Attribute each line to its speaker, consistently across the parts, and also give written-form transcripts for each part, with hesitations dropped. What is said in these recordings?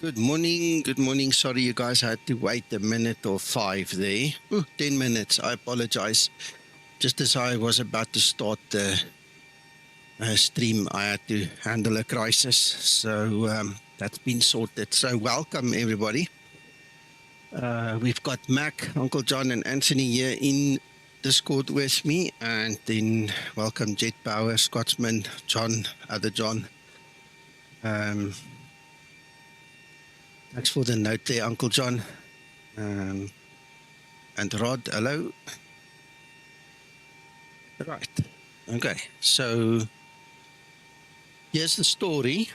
Speaker 1: Good morning. Good morning. Sorry, you guys had to wait a minute or 5 there. 10 minutes. I apologize. Just as I was about to start the stream, I had to handle a crisis. So that's been sorted. So welcome, everybody. We've got Mac, Uncle John, and Anthony here in Discord with me. And then welcome Jet Power, Scotsman, John, other John. Thanks for the note there, Uncle John. And Rod, hello. Right. Okay. So here's the story.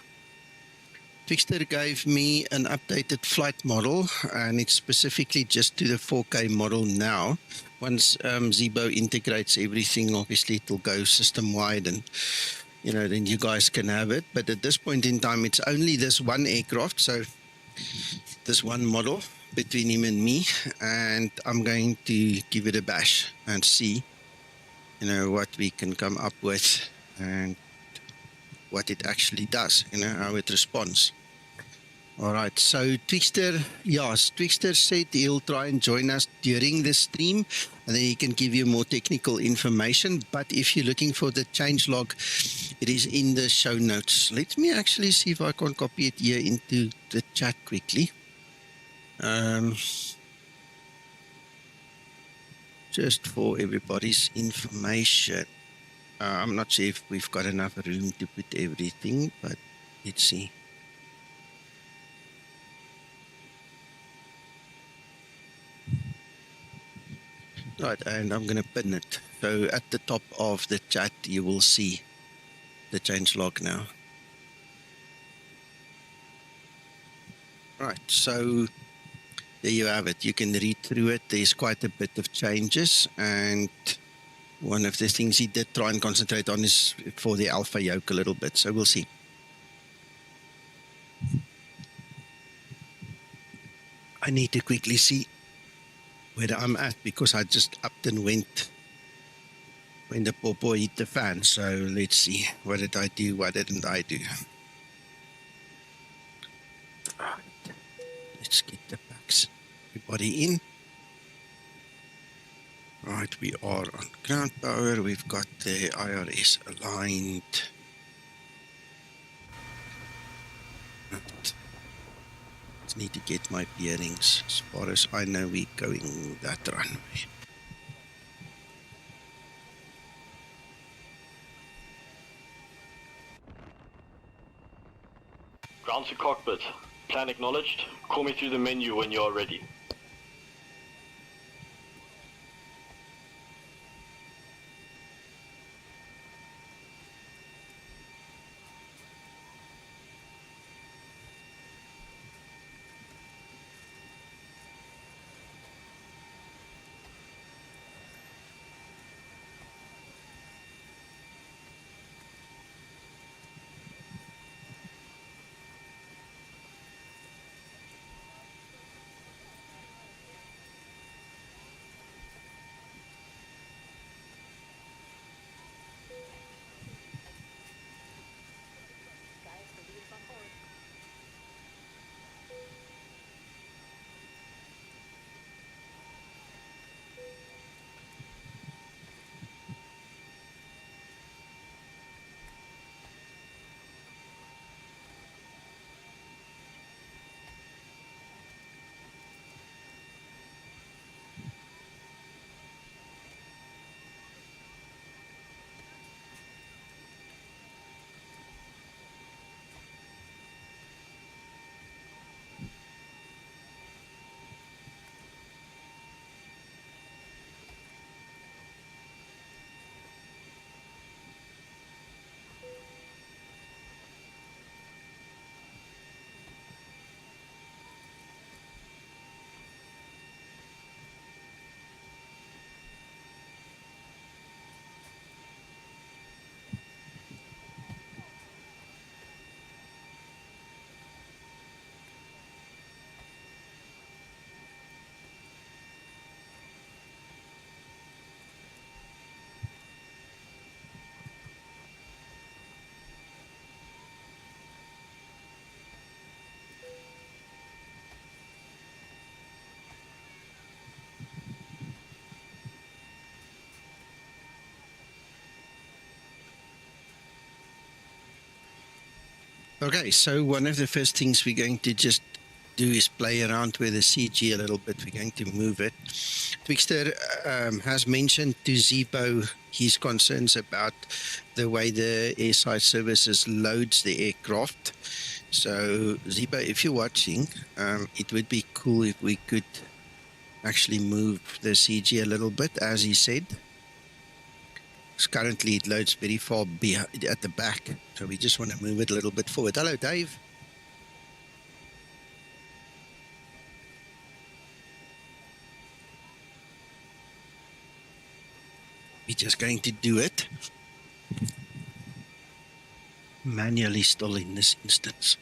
Speaker 1: Twkster gave me an updated flight model, and it's specifically just to the 4K model now. Once Zibo integrates everything, obviously it'll go system-wide, and then you guys can have it. But at this point in time, it's only this one aircraft, so this one model between him and me, and I'm going to give it a bash and see what we can come up with and what it actually does, how it responds. All right, so Twkster said he'll try and join us during the stream, and then he can give you more technical information. But if you're looking for the changelog, it is in the show notes. Let me actually see if I can copy it here into the chat quickly. Just for everybody's information. I'm not sure if we've got enough room to put everything, but let's see. Right, and I'm going to pin it. So at the top of the chat, you will see the changelog now. Right, so there you have it. You can read through it. There's quite a bit of changes, and one of the things he did try and concentrate on is for the alpha yoke a little bit. So we'll see. I need to quickly see where I'm at because I just upped and went when the popo hit the fan. So let's see. What did I do? What didn't I do? Right. Let's get the packs. Everybody in. Right, we are on ground power. We've got the IRS aligned. Right. Just need to get my bearings. As far as I know, we're going that runway.
Speaker 2: Ground to cockpit. Plan acknowledged. Call me through the menu when you are ready.
Speaker 1: Okay, so one of the first things we're going to just do is play around with the CG a little bit. We're going to move it. Twkster has mentioned to Zibo his concerns about the way the airside services loads the aircraft. So Zibo, if you're watching, it would be cool if we could actually move the CG a little bit, as he said. Currently it loads very far at the back, so we just want to move it a little bit forward. Hello, Dave. We're just going to do it manually still in this instance.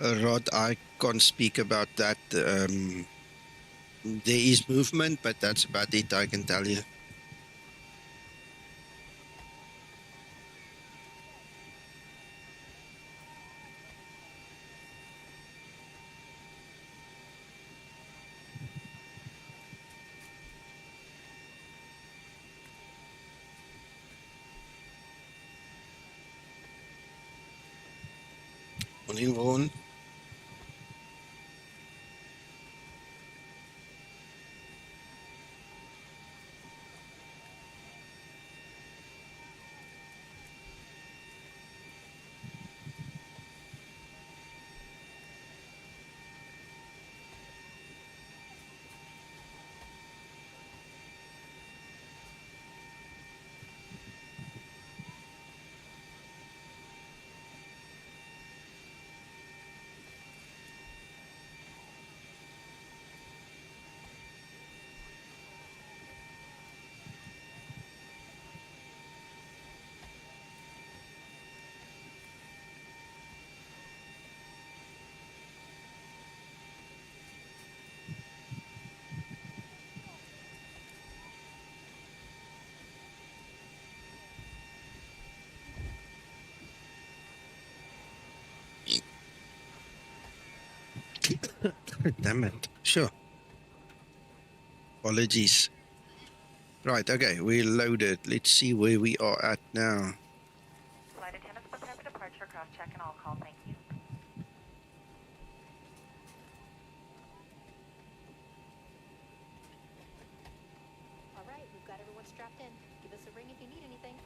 Speaker 1: Rod, I can't speak about that. There is movement, but that's about it, I can tell you. Morning, Vaughan. Damn it. Sure. Apologies. Right, okay, we're loaded. Let's see where we are at now.
Speaker 3: Flight attendants prepare for departure, cross-check and all call, thank you.
Speaker 4: All right, we've got everyone strapped in. Give us a ring if you need anything.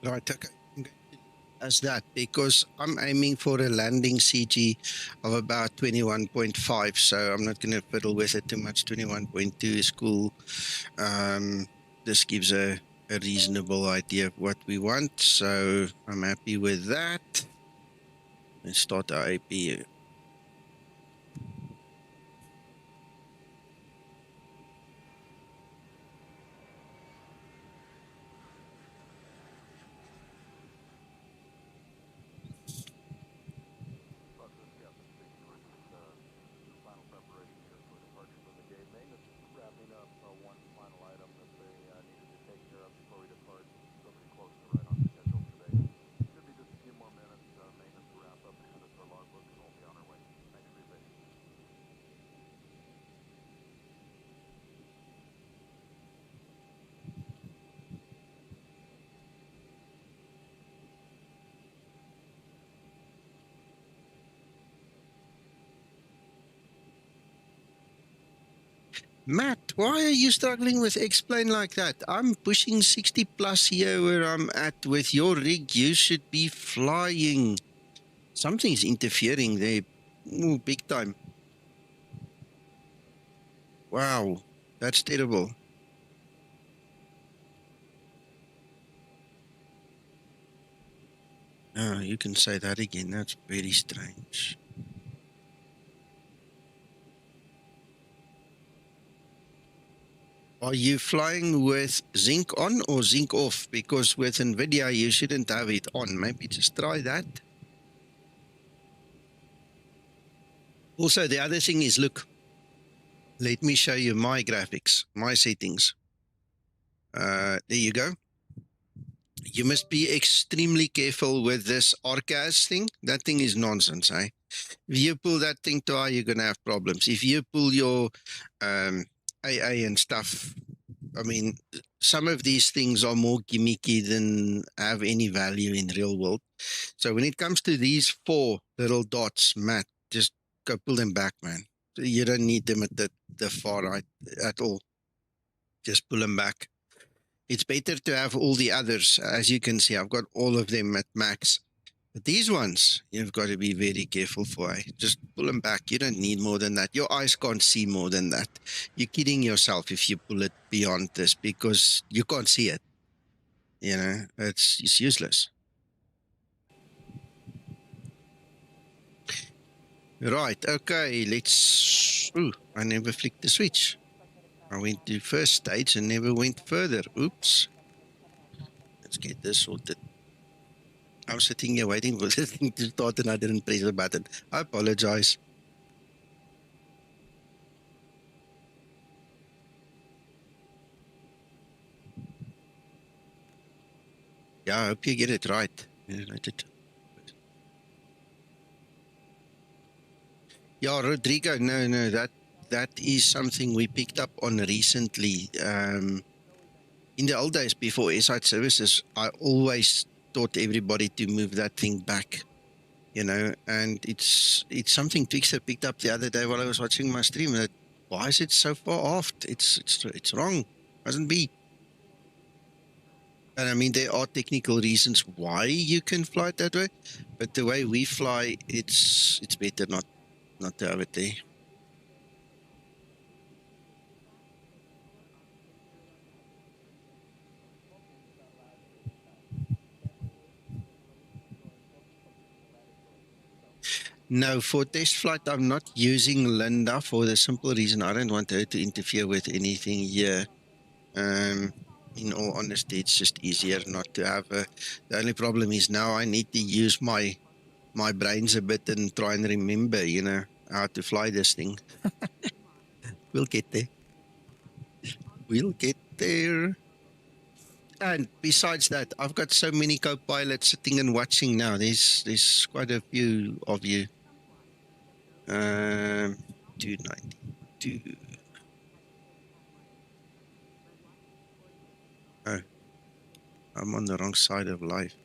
Speaker 1: Right, okay. I'm going to as that because I'm aiming for a landing CG of about 21.5, so I'm not going to fiddle with it too much. 21.2 is cool. This gives a reasonable idea of what we want, so I'm happy with that. Let's start our AP. Matt, why are you struggling with explain like that? I'm pushing 60 plus here where I'm at with your rig. You should be flying. Something's interfering there. Ooh, big time. Wow, that's terrible. Oh, you can say that again. That's very strange. Are you flying with zinc on or zinc off? Because with NVidia, you shouldn't have it on. Maybe just try that. Also, the other thing is, look, let me show you my graphics, my settings. There you go. You must be extremely careful with this RCAS thing. That thing is nonsense, eh? If you pull that thing too high, you're going to have problems. If you pull your AA and stuff, I mean, some of these things are more gimmicky than have any value in real world. So when it comes to these 4 little dots, Matt, just go pull them back, man. You don't need them at the far right at all. Just pull them back. It's better to have all the others. As you can see, I've got all of them at max. But these ones, you've got to be very careful for. Just pull them back. You don't need more than that. Your eyes can't see more than that. You're kidding yourself if you pull it beyond this because you can't see it. You know, it's useless. Right, okay, let's... Ooh, I never flicked the switch. I went to first stage and never went further. Oops. Let's get this sorted. I was sitting here waiting for this thing to start and I didn't press the button. I apologize. Yeah, I hope you get it right. Yeah, Rodrigo, no, that is something we picked up on recently. In the old days before site services, I always taught everybody to move that thing back, you know, and it's something Twkster picked up the other day while I was watching my stream. That why is it so far off? It's wrong. Mustn't be. And I mean, there are technical reasons why you can fly it that way, but the way we fly, it's better not to have it there. No, for test flight, I'm not using Linda for the simple reason I don't want her to interfere with anything here. In all honesty, it's just easier not to have her. The only problem is now I need to use my brains a bit and try and remember, you know, how to fly this thing. We'll get there. We'll get there. And besides that, I've got so many co-pilots sitting and watching now. There's quite a few of you. 292. Oh, I'm on the wrong side of life.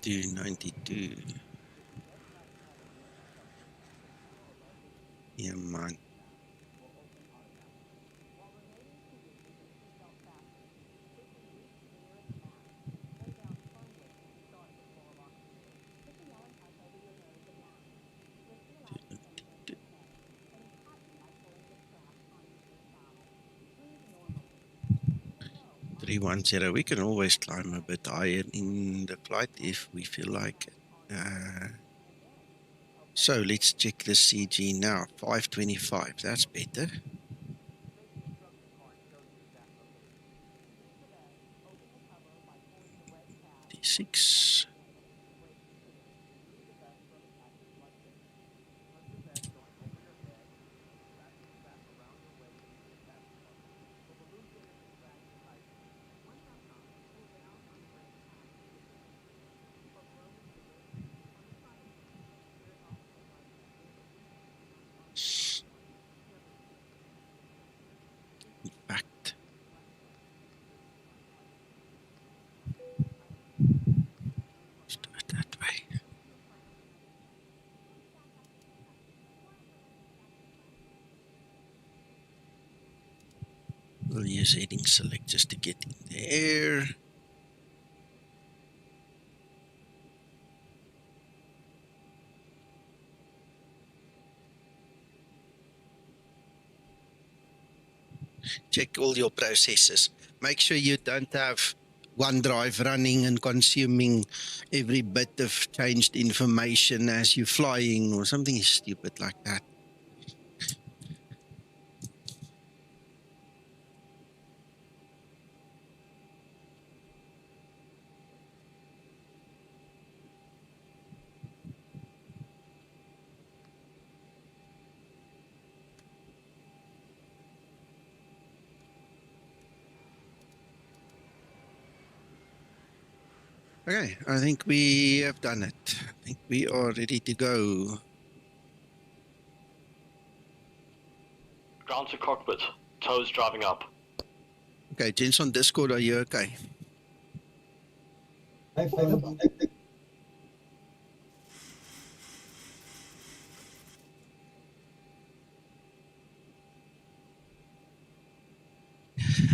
Speaker 1: 292. Yeah, man. We can always climb a bit higher in the flight if we feel like it. So let's check the CG now. 525, that's better. 6. Backed. Let's do it that way. We'll use heading select just to get in the air. Check all your processes. Make sure you don't have OneDrive running and consuming every bit of changed information as you're flying or something stupid like that. Okay, I think we have done it. I think we are ready to go.
Speaker 2: Ground to cockpit. Toes driving up.
Speaker 1: Okay, gents on Discord, are you okay?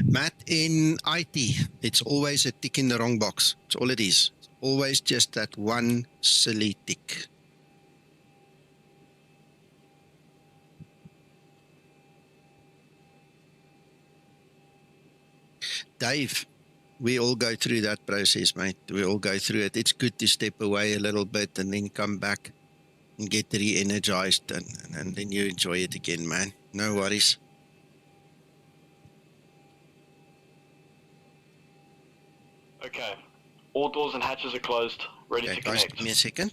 Speaker 1: Matt, in IT, it's always a tick in the wrong box. That's all it is. It's always just that one silly tick. Dave, we all go through that process, mate. We all go through it. It's good to step away a little bit and then come back and get re-energized, and then you enjoy it again, man. No worries.
Speaker 2: Okay. All doors and hatches are closed. Ready
Speaker 1: Okay,
Speaker 2: to
Speaker 1: guys,
Speaker 2: connect.
Speaker 1: give me a second.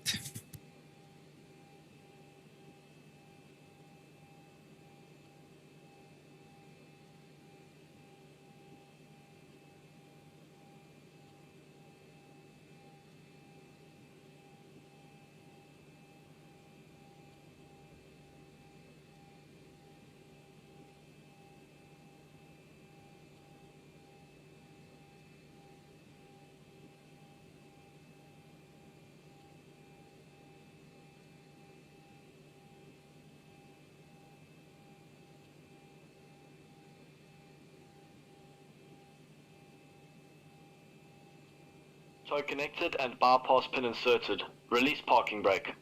Speaker 2: Tow connected and bypass pin inserted. Release parking brake.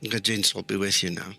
Speaker 1: Okay, gents, I'll be with you now.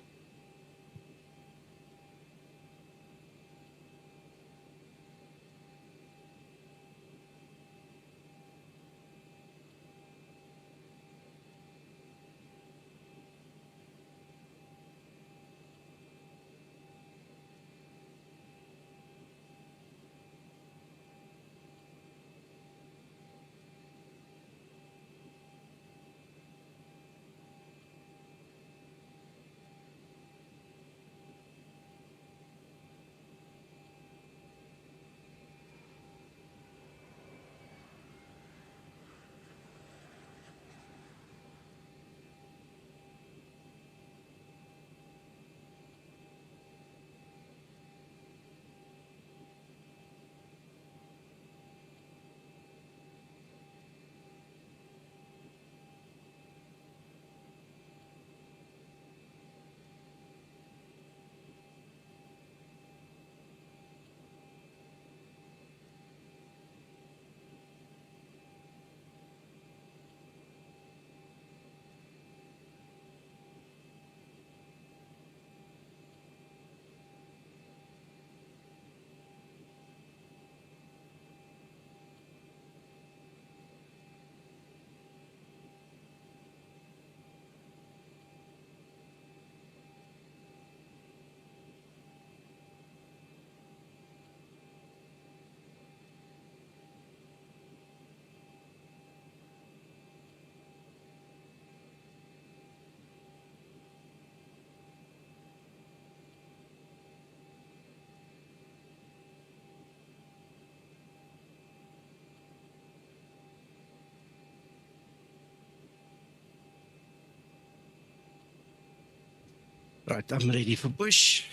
Speaker 1: Right, I'm ready for push.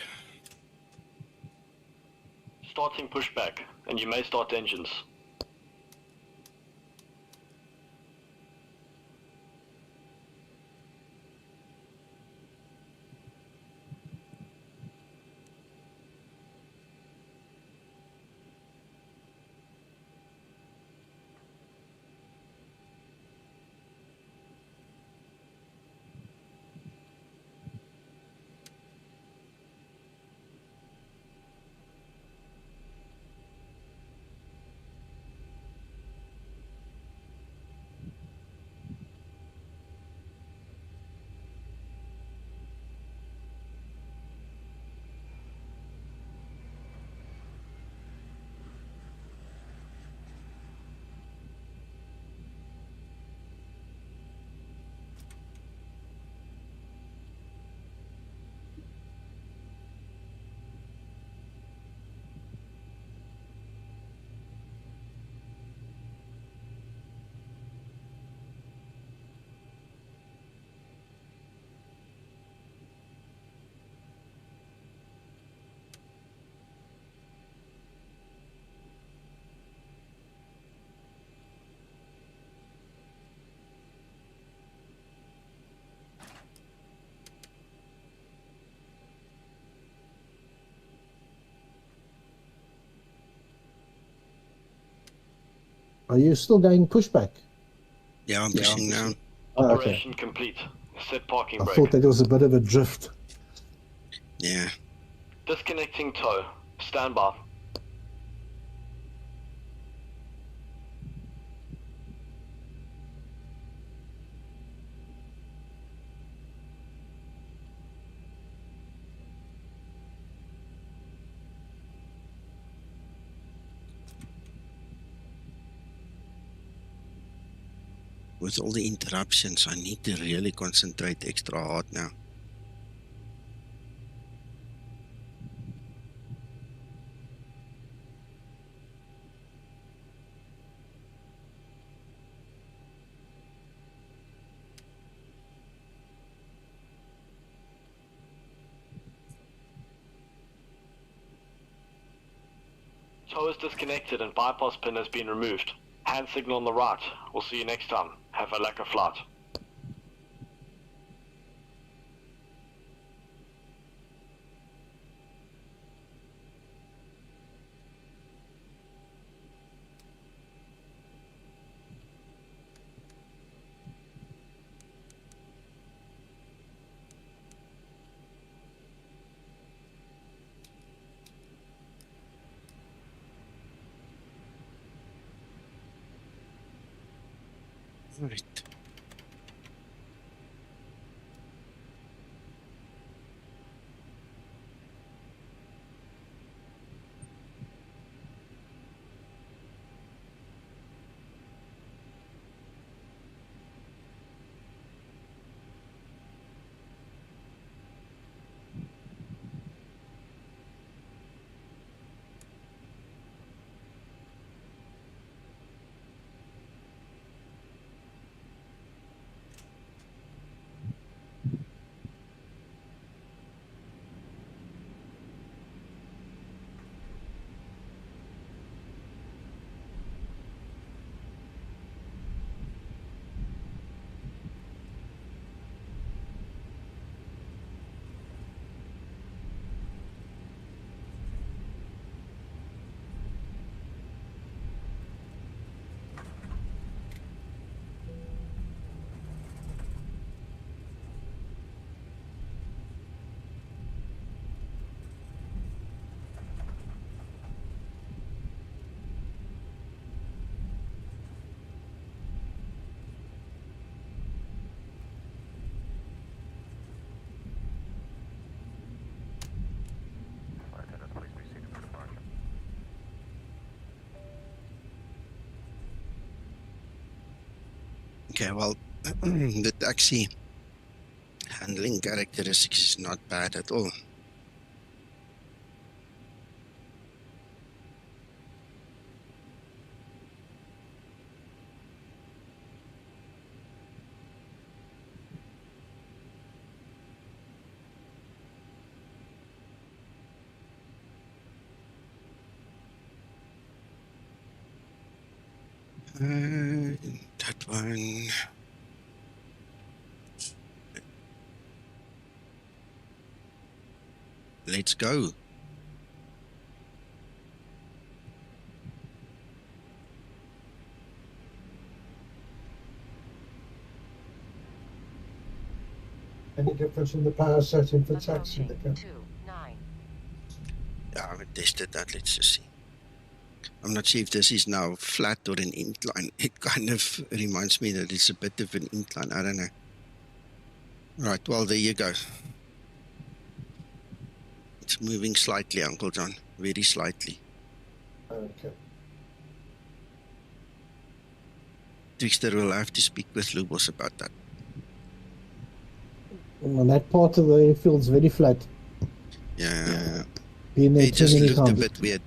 Speaker 2: Starting pushback, and you may start engines.
Speaker 5: Are you still going pushback?
Speaker 1: Yeah, I'm pushing now.
Speaker 5: Oh, okay.
Speaker 2: Operation complete. Set parking
Speaker 5: I
Speaker 2: brake.
Speaker 5: thought that was a bit of a drift.
Speaker 1: Yeah.
Speaker 2: Disconnecting tow. Stand by.
Speaker 1: With all the interruptions, I need to really concentrate extra hard now.
Speaker 2: Tow is disconnected and bypass pin has been removed. Hand signal on the right. We'll see you next time. Have a lekker flight.
Speaker 1: Right.
Speaker 3: Flight attendants, please be seated for departure.
Speaker 1: Okay, well, the taxi handling characteristics is not bad at all. That one. Let's go.
Speaker 5: Any difference in the power setting for taxi?
Speaker 3: Approaching 29.
Speaker 1: Yeah, I haven't tested that. Let's just see. I'm not sure if this is now flat or an incline. It kind of reminds me that it's a bit of an incline. I don't know. Right, well, there you go. It's moving slightly, Uncle John. Very slightly.
Speaker 5: Okay.
Speaker 1: Twkster will have to speak with Lubos about that.
Speaker 5: And that part of the airfield's very flat.
Speaker 1: Yeah.
Speaker 5: Been there
Speaker 1: It
Speaker 5: too
Speaker 1: just
Speaker 5: many
Speaker 1: looked a
Speaker 5: times.
Speaker 1: bit weird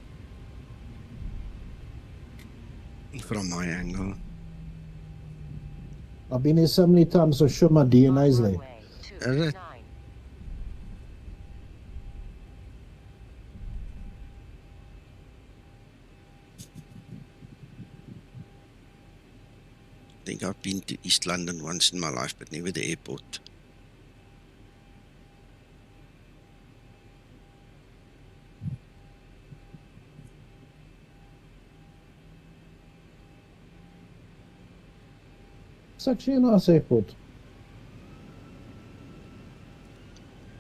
Speaker 1: from my angle.
Speaker 5: I've been here so many times, so sure my DNA's there.
Speaker 3: Runway
Speaker 1: Is it?
Speaker 3: 29.
Speaker 1: I think I've been to East London once in my life, but never the airport.
Speaker 5: It's actually a nice airport.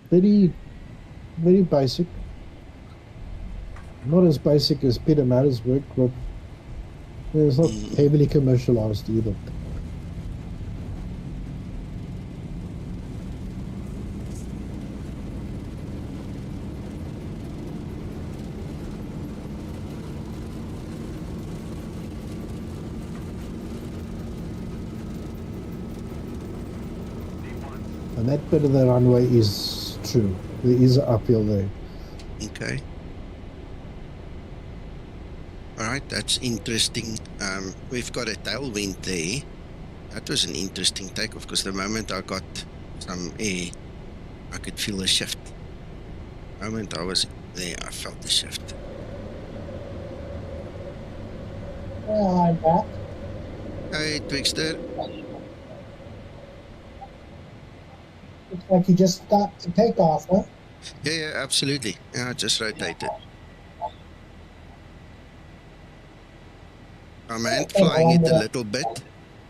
Speaker 5: Very, very basic. Not as basic as Peter Mattersburg, but it's not heavily commercialized either. And that bit of the runway is true. There is an uphill there.
Speaker 1: Okay. All right, that's interesting. We've got a tailwind there. That was an interesting takeoff because the moment I got some air, I could feel a shift. The moment I was there, I felt the shift.
Speaker 6: Well, I'm back.
Speaker 1: Hey, Twkster.
Speaker 6: Looks like you just stopped to take off, huh?
Speaker 1: Yeah, absolutely. Yeah, I just rotated. I'm hand flying it a little bit,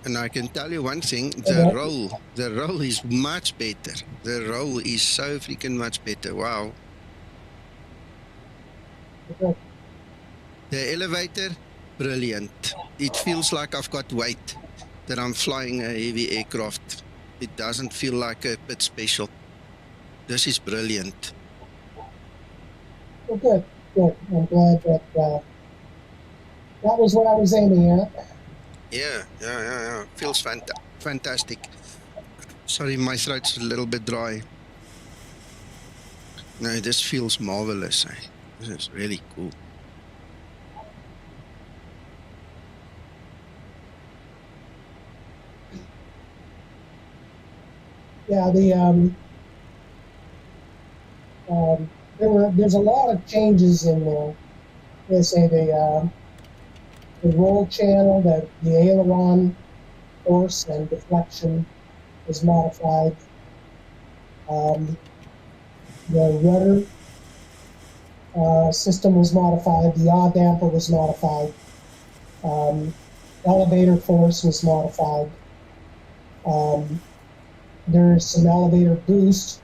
Speaker 1: and I can tell you one thing: the roll is much better. The roll is so freaking much better. Wow. The elevator, brilliant. It feels like I've got weight. that I'm flying a heavy aircraft. It doesn't feel like a bit special. This is brilliant.
Speaker 6: Well, good, good. I'm glad that that was what I was aiming at.
Speaker 1: Yeah. Feels fantastic. Sorry, my throat's a little bit dry. No, this feels marvelous. This is really cool.
Speaker 6: Yeah, there's a lot of changes in the, let's say the roll channel, the aileron force and deflection is modified. The rudder system was modified. The yaw damper was modified. Elevator force was modified. There's some elevator boost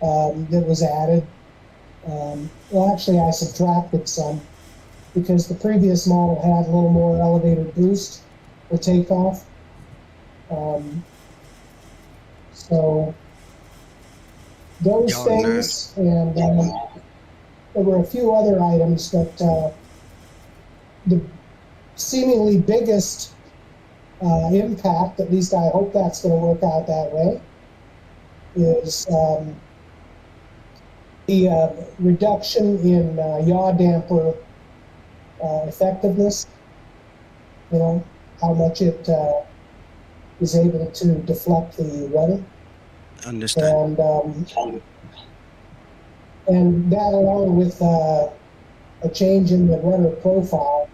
Speaker 6: that was added. Well, actually, I subtracted some because the previous model had a little more elevator boost for takeoff. So those things, and there were a few other items that the seemingly biggest impact, at least I hope that's going to work out that way, is the reduction in yaw damper effectiveness. You know, how much it is able to deflect the rudder.
Speaker 1: Understand.
Speaker 6: And that, along with a change in the rudder profile,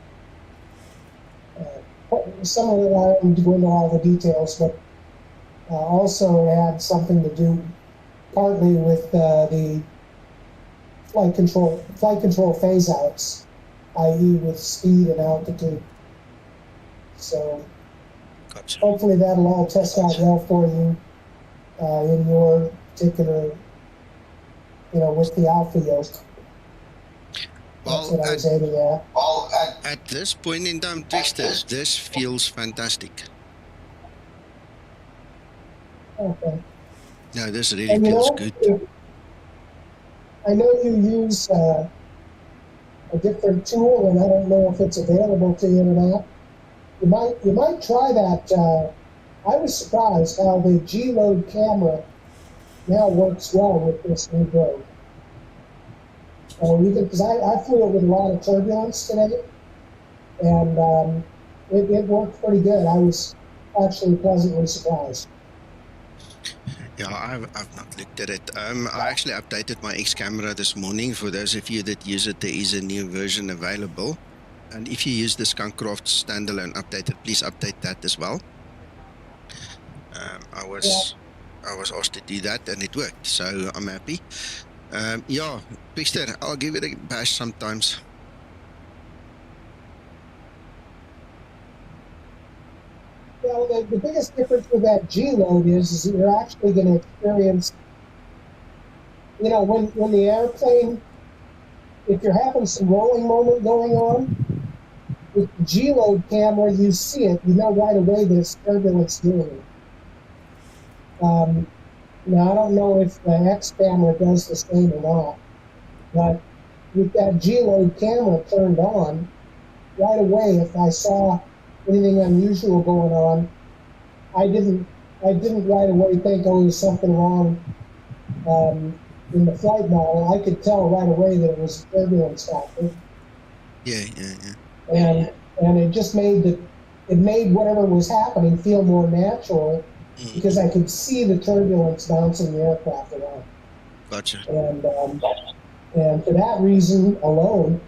Speaker 6: some of it, I don't need to go into all the details, but also had something to do partly with the flight control phase outs, i.e. with speed and altitude. So
Speaker 1: Gotcha.
Speaker 6: Hopefully that'll all test out well for you in your particular, with the alpha yoke. That's what I was aiming at.
Speaker 1: At this point in time, Twkster, this feels fantastic.
Speaker 6: Okay.
Speaker 1: No, this really feels good.
Speaker 6: I know you use a different tool, and I don't know if it's available to you or not. You might try that. I was surprised how the G-Load camera now works well with this new drone. Because I flew it with a lot of turbulence today, and it worked pretty good. I was actually pleasantly surprised.
Speaker 1: Yeah, I've not looked at it. I actually updated my X camera this morning. For those of you that use it, there is a new version available. And if you use the Skunkcraft standalone updated, please update that as well. I was asked to do that, and it worked, so I'm happy. Yeah, Twkster, I'll give it a bash sometimes.
Speaker 6: Well, the biggest difference with that G-Load is you're actually going to experience, when the airplane, if you're having some rolling moment going on, with the G-Load camera, you see it, you know right away that it's turbulence doing. Now, I don't know if the X camera does the same or not, but with that G-Load camera turned on, right away, if I saw anything unusual going on, I didn't right away think, oh, there's something wrong in the flight model. I could tell right away that it was a turbulence factor.
Speaker 1: Yeah.
Speaker 6: And it just made whatever was happening feel more natural because I could see the turbulence bouncing the aircraft around.
Speaker 1: Gotcha.
Speaker 6: And for that reason alone,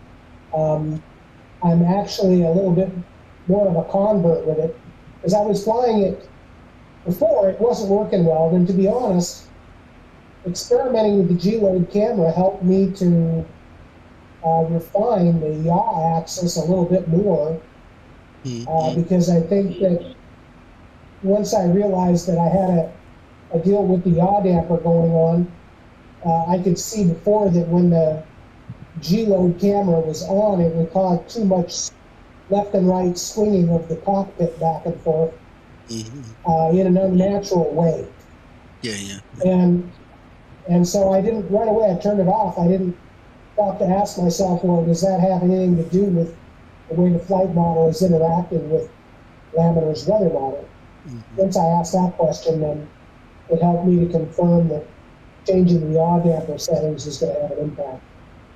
Speaker 6: I'm actually a little bit more of a convert with it. Because I was flying it before, it wasn't working well. And to be honest, experimenting with the G-Load camera helped me to refine the yaw axis a little bit more. Because I think that once I realized that I had a deal with the yaw damper going on, I could see before that when the G-Load camera was on, it would cause too much left and right swinging of the cockpit back and forth, in an unnatural way.
Speaker 1: Yeah.
Speaker 6: And so I didn't right away. I turned it off. I didn't stop to ask myself, well, does that have anything to do with the way the flight model is interacting with Laminer's weather model? Once I asked that question, then it helped me to confirm that changing the yaw damper settings is going to have an impact.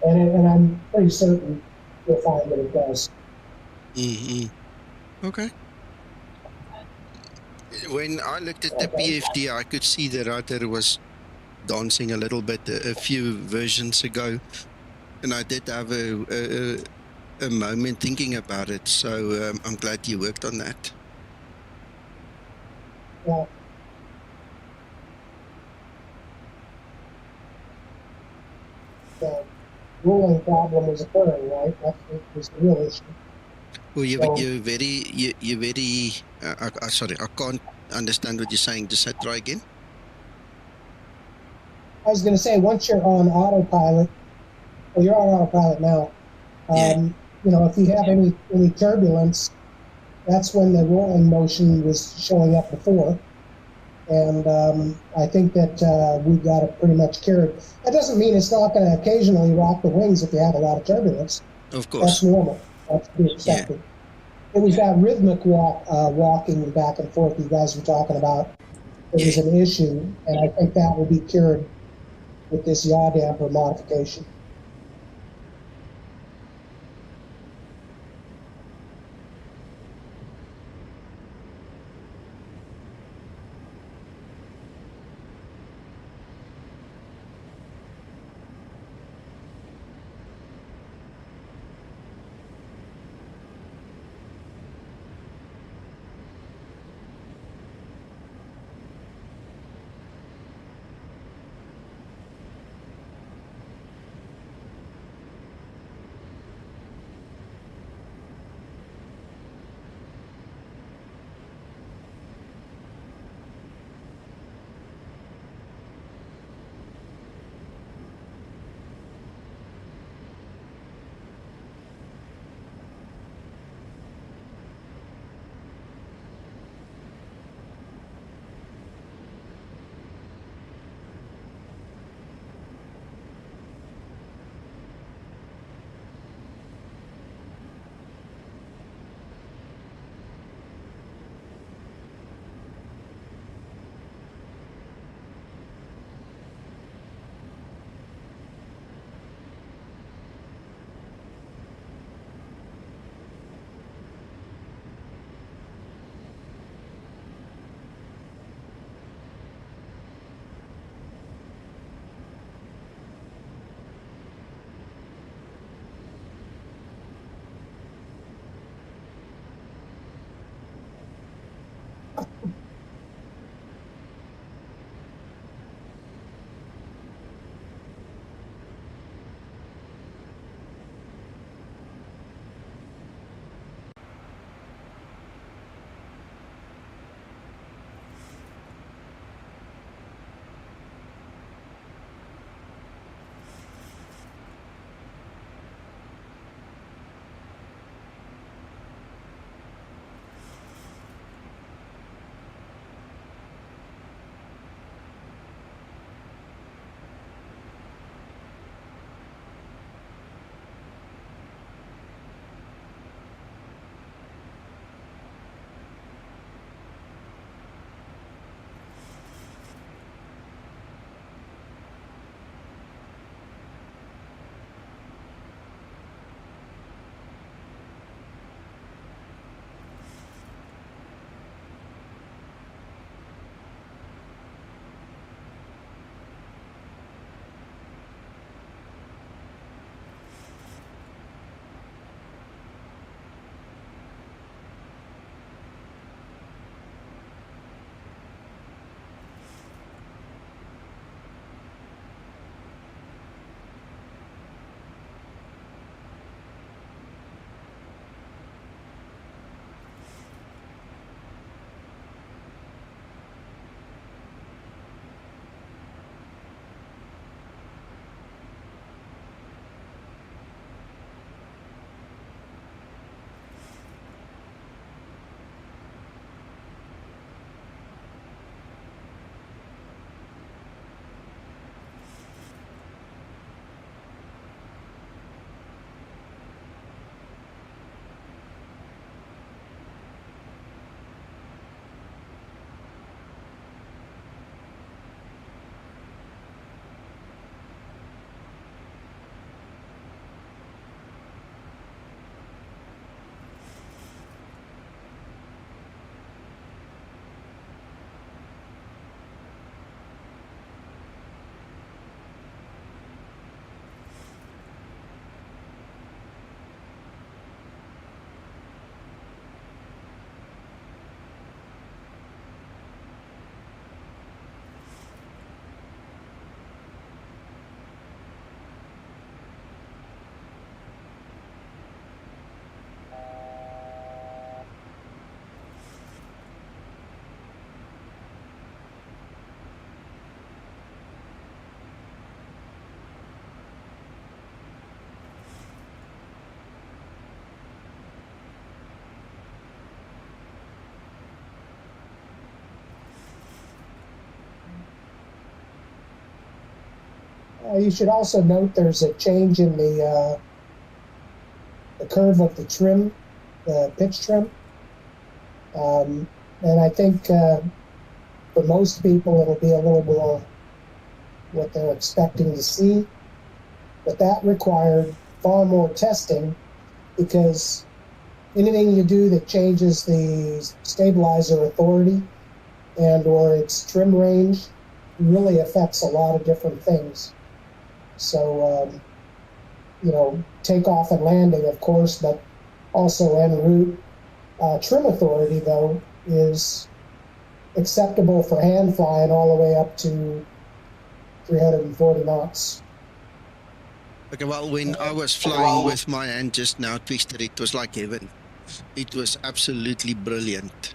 Speaker 6: And I'm pretty certain you'll find that it does.
Speaker 1: Okay. When I looked at the PFD, I could see the rudder was dancing a little bit a few versions ago, and I did have a moment thinking about it. So I'm glad you worked on that.
Speaker 6: Yeah. The ruling problem was occurring, right? That was the real issue.
Speaker 1: Well, you're very. Sorry, I can't understand what you're saying. Just try again.
Speaker 6: I was going to say, once you're on autopilot, well, you're on autopilot now. You know, if you have any turbulence, that's when the rolling motion was showing up before. And I think that we've got it pretty much cured. That doesn't mean it's not going to occasionally rock the wings if you have a lot of turbulence.
Speaker 1: Of course.
Speaker 6: That's normal. That's to be expected. Yeah. It was that rhythmic walking back and forth you guys were talking about. It was an issue, and I think that will be cured with this yaw damper modification. You should also note there's a change in the curve of the trim, the pitch trim. And I think for most people it'll be a little more what they're expecting to see. But that required far more testing because anything you do that changes the stabilizer authority and or its trim range really affects a lot of different things. So, you know, takeoff and landing, of course, but also en route. Trim authority, though, is acceptable for hand flying all the way up to 340 knots.
Speaker 1: Okay, well, when I was flying with my hand just now, Twkster, it was like heaven. It was absolutely brilliant.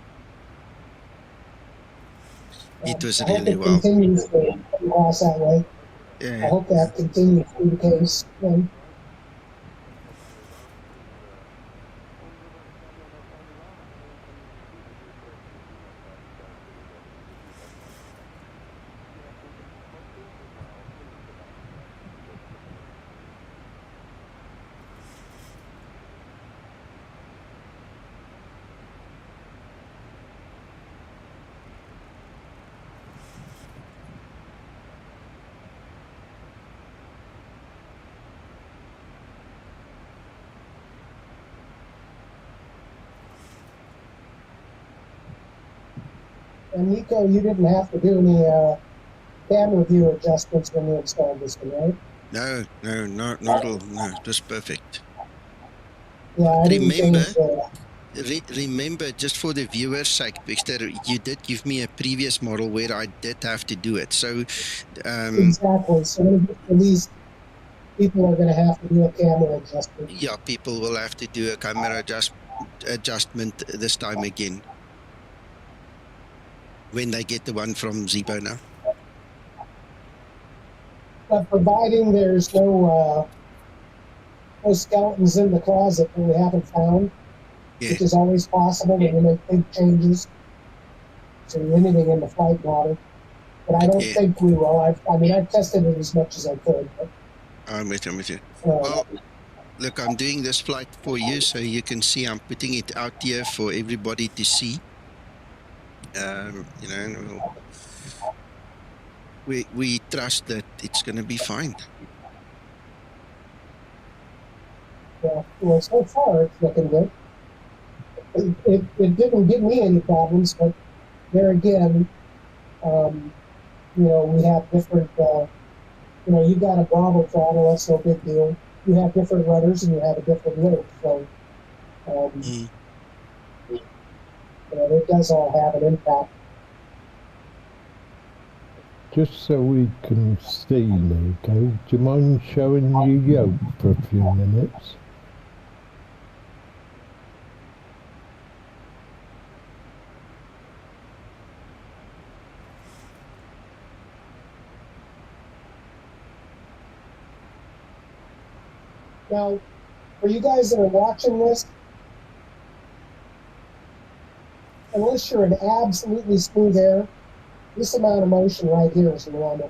Speaker 1: It was
Speaker 6: I hope
Speaker 1: really
Speaker 6: it
Speaker 1: well.
Speaker 6: continues to cross that way. I
Speaker 1: Yeah.
Speaker 6: hope that continues to be the case. And Nico, you didn't have to do any camera view adjustments when you installed this one, right?
Speaker 1: No, not at all. No, it was perfect.
Speaker 6: Yeah, I didn't
Speaker 1: Remember,
Speaker 6: change the...
Speaker 1: remember, just for the viewer's sake, Twkster, you did give me a previous model where I did have to do it. So,
Speaker 6: Exactly. So when it gets released, people are going to have to do a camera adjustment.
Speaker 1: yeah, people will have to do a camera adjustment this time again when they get the one from Zibo now.
Speaker 6: But providing there's no skeletons in the closet that we haven't found,
Speaker 1: Yeah.
Speaker 6: which is always possible when you make big changes to anything in the flight model. But I don't
Speaker 1: Yeah.
Speaker 6: think we will. I mean, I've tested it as much as I could. But,
Speaker 1: I'm with you. Well, look, I'm doing this flight for you, so you can see I'm putting it out here for everybody to see. You know, we trust that it's going to be fine.
Speaker 6: yeah, well, so far it's looking good. It didn't give me any problems, but there again, you know, we have different, you know, you got a Bravo throttle, that's no big deal. You have different rudders and you have a different lift, so, you know, it does all have an impact.
Speaker 7: Just so we can see, Nico, do you mind showing your yoke for a few minutes?
Speaker 6: Now, for you guys that are watching this, unless you're in absolutely smooth air, this amount of motion right here is normal.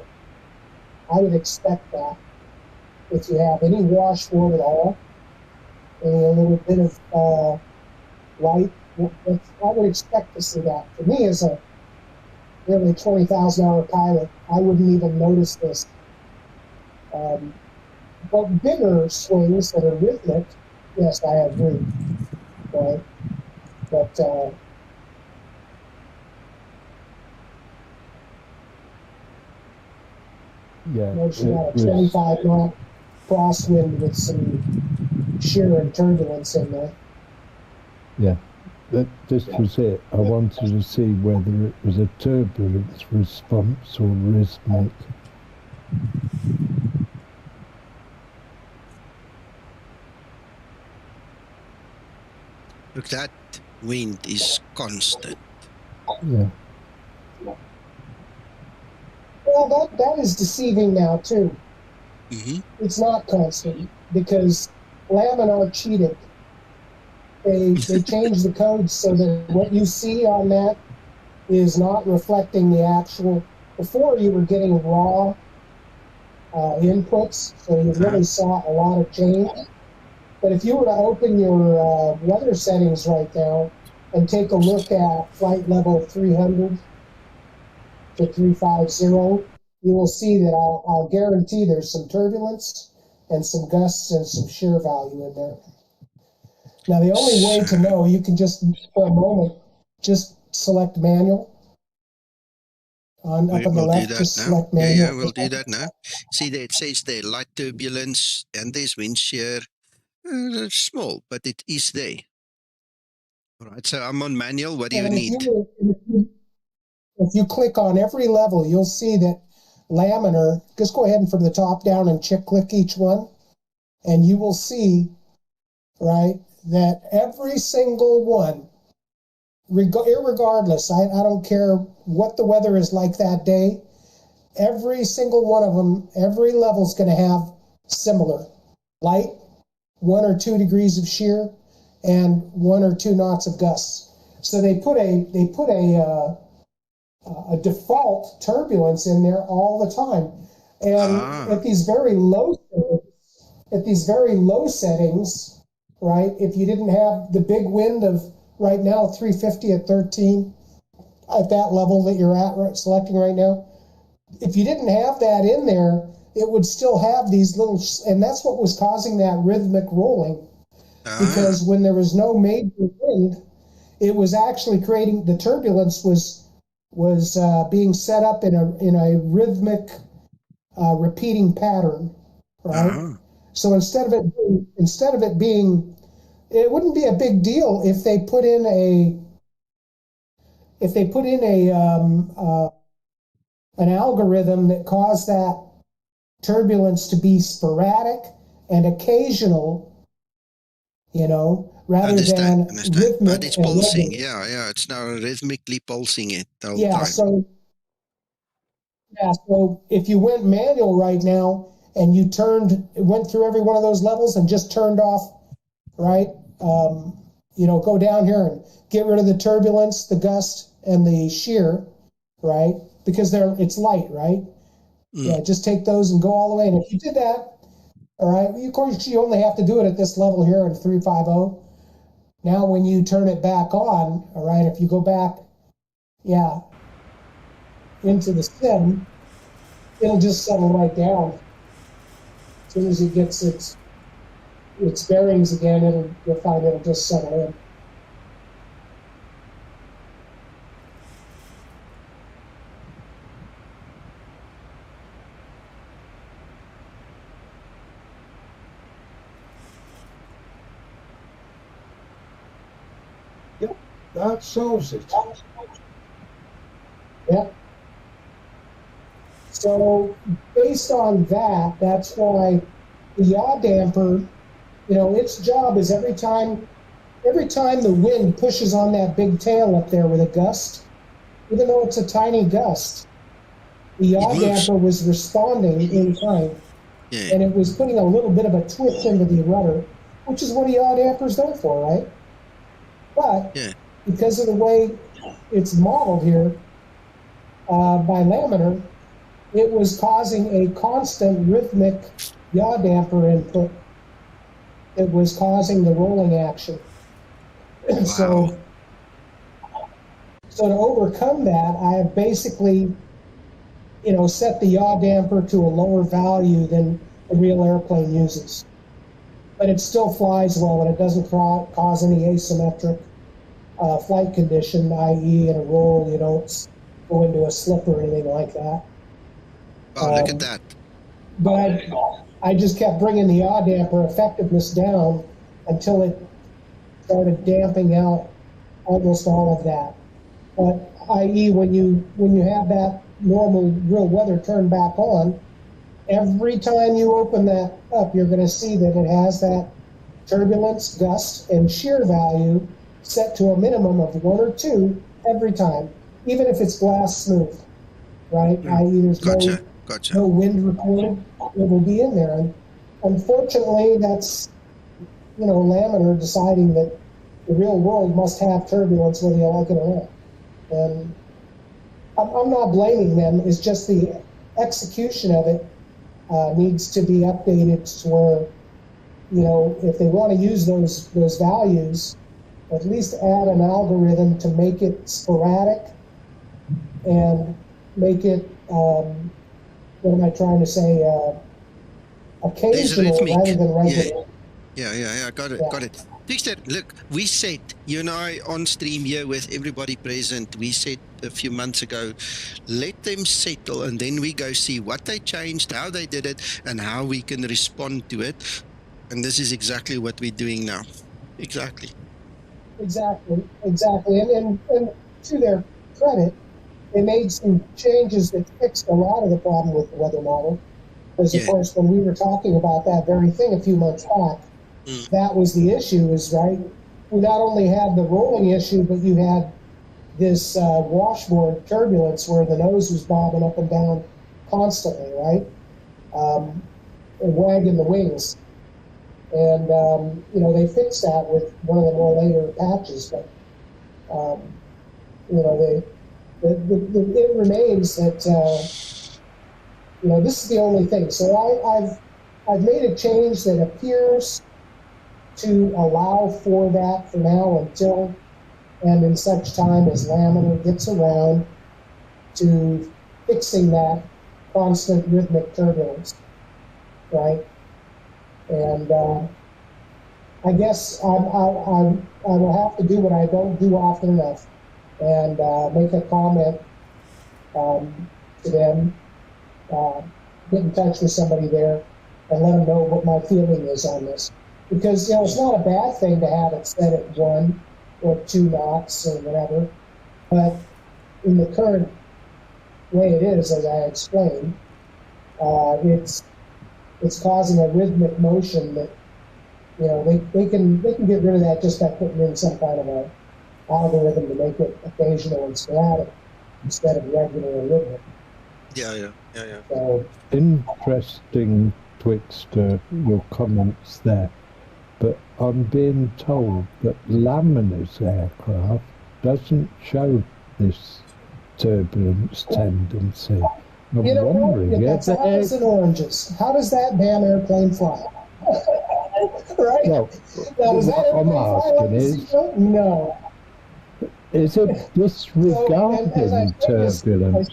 Speaker 6: I would expect that. If you have any washboard at all, and a little bit of light, I would expect to see that. For me, as a nearly 20,000-hour pilot, I wouldn't even notice this. But bigger swings that are rhythmic, yes, I agree. Right? But
Speaker 7: Yeah,
Speaker 6: notion about a 25 knot crosswind with some shear and turbulence in there.
Speaker 7: Yeah, this was it. I wanted to see whether it was a turbulence response or rhythmic.
Speaker 1: Look, that wind is constant.
Speaker 7: Yeah.
Speaker 6: Well, that is deceiving now, too.
Speaker 1: Mm-hmm.
Speaker 6: It's not constant, because Laminar cheated. They changed the code so that what you see on that is not reflecting the actual... Before, you were getting raw inputs, so you really saw a lot of change. But if you were to open your weather settings right now and take a look at flight level 300 to 350, you will see that I'll guarantee there's some turbulence and some gusts and some shear value in there. Now, the only way to know, you can just, for a moment, just select manual. Up on the left, just select manual.
Speaker 1: Yeah, we'll do that now. See there, it says there, light turbulence, and there's wind shear. It's small, but it is there. All right, so I'm on manual. What do you need?
Speaker 6: If you click on every level, you'll see that laminar, just go ahead and from the top down and click each one, and you will see, right, that every single one, irregardless, I don't care what the weather is like that day, every single one of them, every level is going to have similar light, 1 or 2 degrees of shear, and 1 or 2 knots of gusts. So they put a default turbulence in there all the time, and at these very low settings, right? If you didn't have the big wind of right now 350 at 13 at that level that you're at selecting right now, if you didn't have that in there, it would still have these little, and that's what was causing that rhythmic rolling. Because when there was no major wind, it was actually creating, the turbulence was being set up in a rhythmic repeating pattern, right? So instead of it being, it wouldn't be a big deal if they put in an algorithm that caused that turbulence to be sporadic and occasional, rather than rhythmic.
Speaker 1: But it's pulsing, yeah. It's now rhythmically pulsing it the whole time.
Speaker 6: So if you went manual right now and you went through every one of those levels and just turned off, right? Go down here and get rid of the turbulence, the gust, and the shear, right? Because it's light, right? Yeah, just take those and go all the way. And if you did that, all right, of course, you only have to do it at this level here in 350. Now, when you turn it back on, all right, if you go back, into the sim, it'll just settle right down. As soon as it gets its bearings again, you'll find it'll just settle in.
Speaker 5: That solves it.
Speaker 6: Yeah. So based on that, that's why the yaw damper, its job is every time the wind pushes on that big tail up there with a gust, even though it's a tiny gust, the yaw damper was responding in time. Yeah. And it was putting a little bit of a twist into the rudder, which is what a yaw damper's there for, right? But because of the way it's modeled here by laminar, it was causing a constant rhythmic yaw damper input. It was causing the rolling action. Wow. So to overcome that, I have basically, set the yaw damper to a lower value than the real airplane uses. But it still flies well, and it doesn't cause any asymmetric flight condition, i.e. in a roll, you don't go into a slip or anything like that.
Speaker 1: Oh, look at that.
Speaker 6: But I just kept bringing the yaw damper effectiveness down until it started damping out almost all of that. But i.e. when you have that normal real weather turned back on, every time you open that up, you're going to see that it has that turbulence, gust, and shear value set to a minimum of 1 or 2 every time, even if it's glass smooth, right? I.e. there's no wind recorded, it will be in there. And unfortunately, that's, laminar deciding that the real world must have turbulence whether you like it or not. And I'm not blaming them, it's just the execution of it needs to be updated to where, if they want to use those values, at least add an algorithm to make it sporadic and make it, what am I trying to say, occasional rather than regular.
Speaker 1: Yeah, got it. Twkster, look, we said, you and I on stream here with everybody present, we said a few months ago, let them settle and then we go see what they changed, how they did it, and how we can respond to it. And this is exactly what we're doing now. Exactly.
Speaker 6: And to their credit, they made some changes that fixed a lot of the problem with the weather model. Because, of course, when we were talking about that very thing a few months back, that was the issue, right? We not only had the rolling issue, but you had this washboard turbulence where the nose was bobbing up and down constantly, right? And wagging the wings. And, they fixed that with one of the more later patches, but, it remains that, this is the only thing. So I've made a change that appears to allow for that for now until and in such time as Laminar gets around to fixing that constant rhythmic turbulence, right? And I guess I will have to do what I don't do often enough and make a comment to them, get in touch with somebody there and let them know what my feeling is on this. Because, it's not a bad thing to have it set at 1 or 2 knots or whatever, but in the current way it is, as I explained, it's causing a rhythmic motion that, they can get rid of that just by putting in some kind of a algorithm to make it occasional and sporadic instead of regular and rhythmic.
Speaker 1: Yeah.
Speaker 6: So,
Speaker 7: interesting, Twkster, your comments there. But I'm being told that Laminar's aircraft doesn't show this turbulence tendency. I'm wondering,
Speaker 6: that's apples and oranges. How does that damn airplane fly? Right?
Speaker 7: Well,
Speaker 6: now, does that
Speaker 7: I'm
Speaker 6: airplane
Speaker 7: asking
Speaker 6: fly like No.
Speaker 7: Is it disregarding turbulence?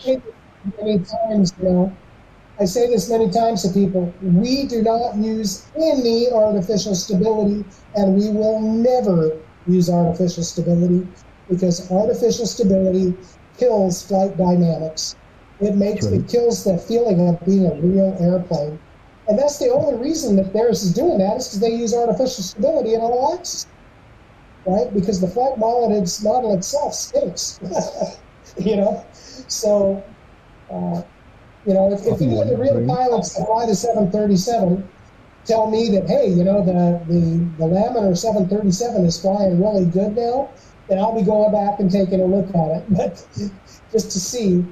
Speaker 6: I say this many times to people, we do not use any artificial stability, and we will never use artificial stability, because artificial stability kills flight dynamics. It kills the feeling of being a real airplane. And that's the only reason that theirs is doing that, is because they use artificial stability in all axes, right? Because the flight model itself stinks, So, if any of the real pilots that fly the 737 tell me that, hey, the Laminar 737 is flying really good now, then I'll be going back and taking a look at it, but just to see.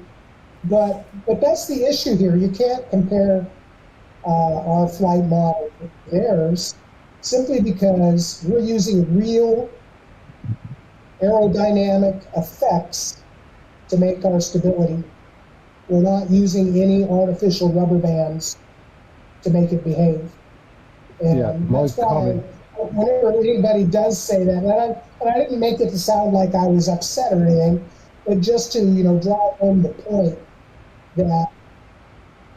Speaker 6: But that's the issue here. You can't compare our flight model with theirs simply because we're using real aerodynamic effects to make our stability. We're not using any artificial rubber bands to make it behave. And that's why whenever anybody does say that, and I didn't make it to sound like I was upset or anything, but just to drive home the point that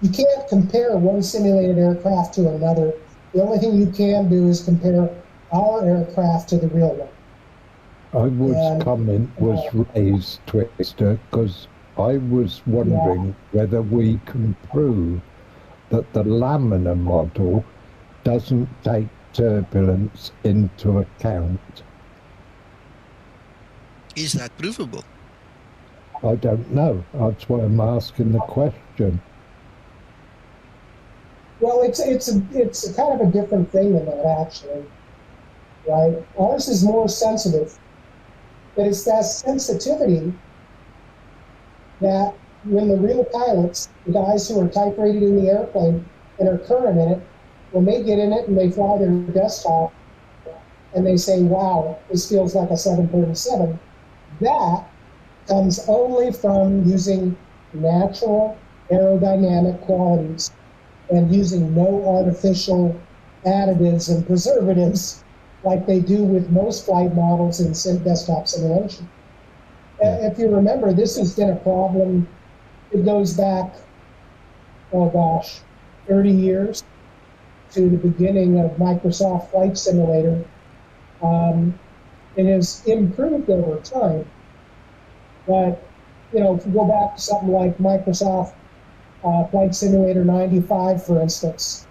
Speaker 6: you can't compare one simulated aircraft to another. The only thing you can do is compare our aircraft to the real one.
Speaker 7: Comment was raised, Twkster, because I was wondering whether we can prove that the Laminar model doesn't take turbulence into account.
Speaker 1: Is that provable?
Speaker 7: I don't know. That's why I'm asking the question.
Speaker 6: Well, it's a kind of a different thing than that, actually, right? Ours is more sensitive, but it's that sensitivity that when the real pilots, the guys who are type rated in the airplane and are current in it, when they get in it and they fly their desktop and they say, wow, this feels like a 737, that comes only from using natural aerodynamic qualities and using no artificial additives and preservatives like they do with most flight models in desktop simulation. If you remember, this has been a problem. It goes back, oh gosh, 30 years to the beginning of Microsoft Flight Simulator. It has improved over time, but you know, if you go back to something like Microsoft Flight Simulator 95, for instance,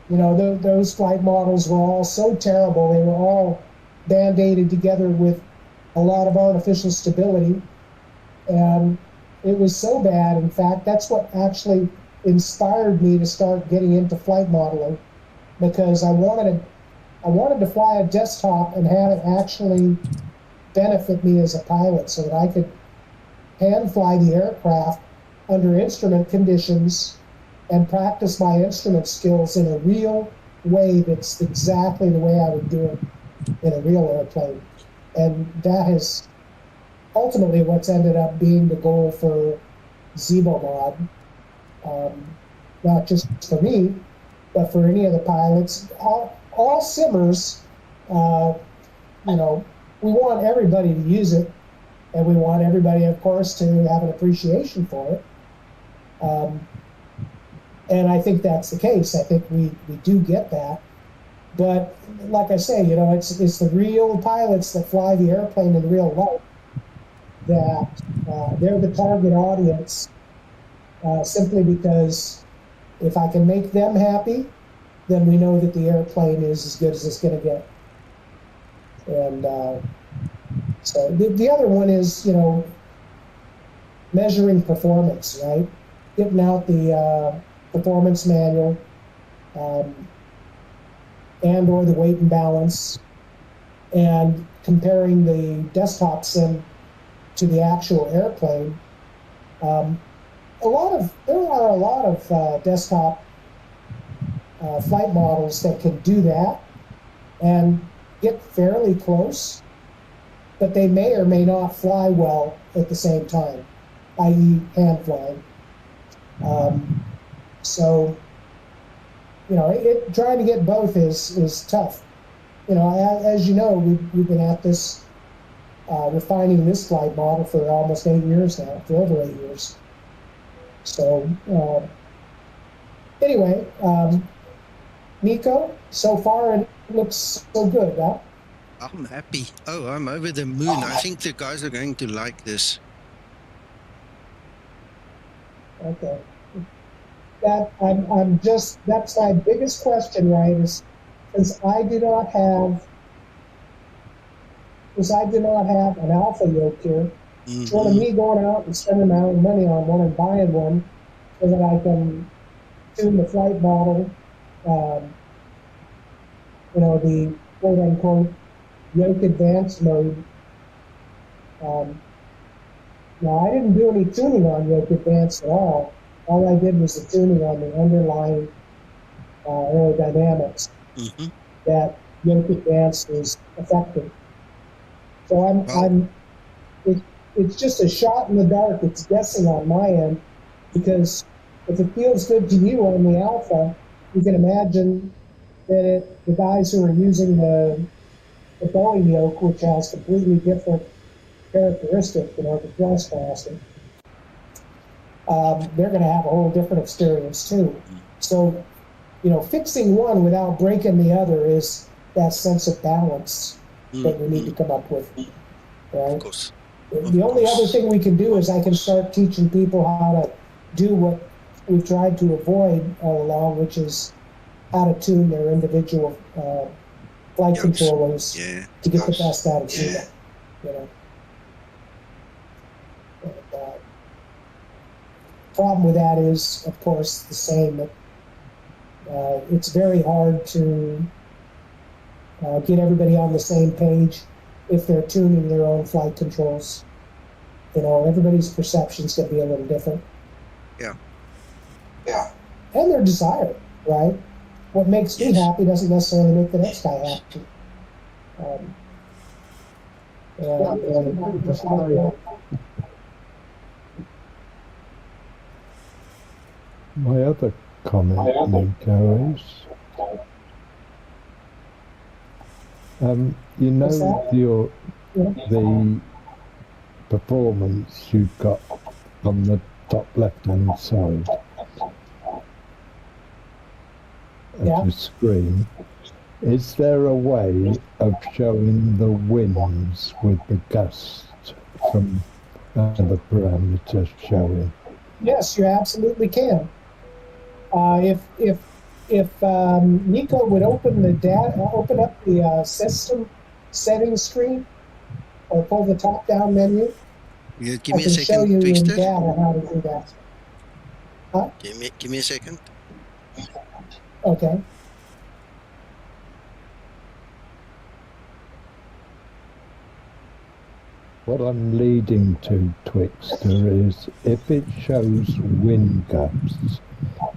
Speaker 6: you know, those flight models were all so terrible. They were all band-aided together with a lot of artificial stability, and it was so bad. In fact, that's what actually inspired me to start getting into flight modeling, because I wanted to fly a desktop and have it actually benefit me as a pilot, so that I could hand fly the aircraft under instrument conditions and practice my instrument skills in a real way that's exactly the way I would do it in a real airplane. And that is ultimately what's ended up being the goal for Zibomod. Not just for me, but for any of the pilots. All simmers, you know, we want everybody to use it, and we want everybody, of course, to have an appreciation for it. And I think that's the case. I think we do get that. But like I say, you know, it's the real pilots that fly the airplane in real life that they're the target audience, simply because if I can make them happy, then we know that the airplane is as good as it's going to get. And so the other one is, you know, measuring performance, right? Getting out the performance manual and or the weight and balance, and comparing the desktop sim to the actual airplane. There are a lot of desktop flight models that can do that and get fairly close, but they may or may not fly well at the same time, i.e. hand flying. So, you know, trying to get both is tough. You know, as you know, we've been at this, refining this flight model for almost 8 years now, for over 8 years. So, anyway, Nico, so far it looks so good, huh?
Speaker 1: I'm happy. Oh, I'm over the moon. I think the guys are going to like this.
Speaker 6: Okay. That's my biggest question, right? Is since I do not have an alpha yoke here, short of me going out and spending my own money on one and buying one so that I can tune the flight model, you know, the quote unquote yoke advanced mode. Now, I didn't do any tuning on yoke advanced at all. All I did was the tuning on the underlying aerodynamics that yoke advanced is affecting. So it's just a shot in the dark. It's guessing on my end, because if it feels good to you on the alpha, you can imagine that the guys who are using the Boeing yoke, which has completely different characteristics, you know, the thrust capacity, they're going to have a whole different experience too. So, you know, fixing one without breaking the other is that sense of balance that we need to come up with, right?
Speaker 1: Of course.
Speaker 6: The only other thing we can do is I can start teaching people how to do what we've tried to avoid all along, which is how to tune their individual flight controllers to get the best out of Zero. You know. Problem with that is, of course, the same. That it's very hard to get everybody on the same page if they're tuning their own flight controls. You know, everybody's perceptions can be a little different. Yeah. And their desire, right? What makes me happy doesn't necessarily make the next guy happy.
Speaker 7: My other comment, Nico, is you
Speaker 6: What's
Speaker 7: know
Speaker 6: that?
Speaker 7: the performance you've got on the top left-hand side of
Speaker 6: Yeah.
Speaker 7: your screen. Is there a way of showing the winds with the gusts from the parameters showing?
Speaker 6: Yes, you absolutely can. If Nico would open up the system settings screen, or pull the top-down menu,
Speaker 1: You give
Speaker 6: I
Speaker 1: me a
Speaker 6: can show
Speaker 1: second,
Speaker 6: you in
Speaker 1: Twkster.
Speaker 6: data how to do that. Huh?
Speaker 1: Give me a second.
Speaker 6: Okay.
Speaker 7: What I'm leading to, Twkster, is if it shows wind gusts,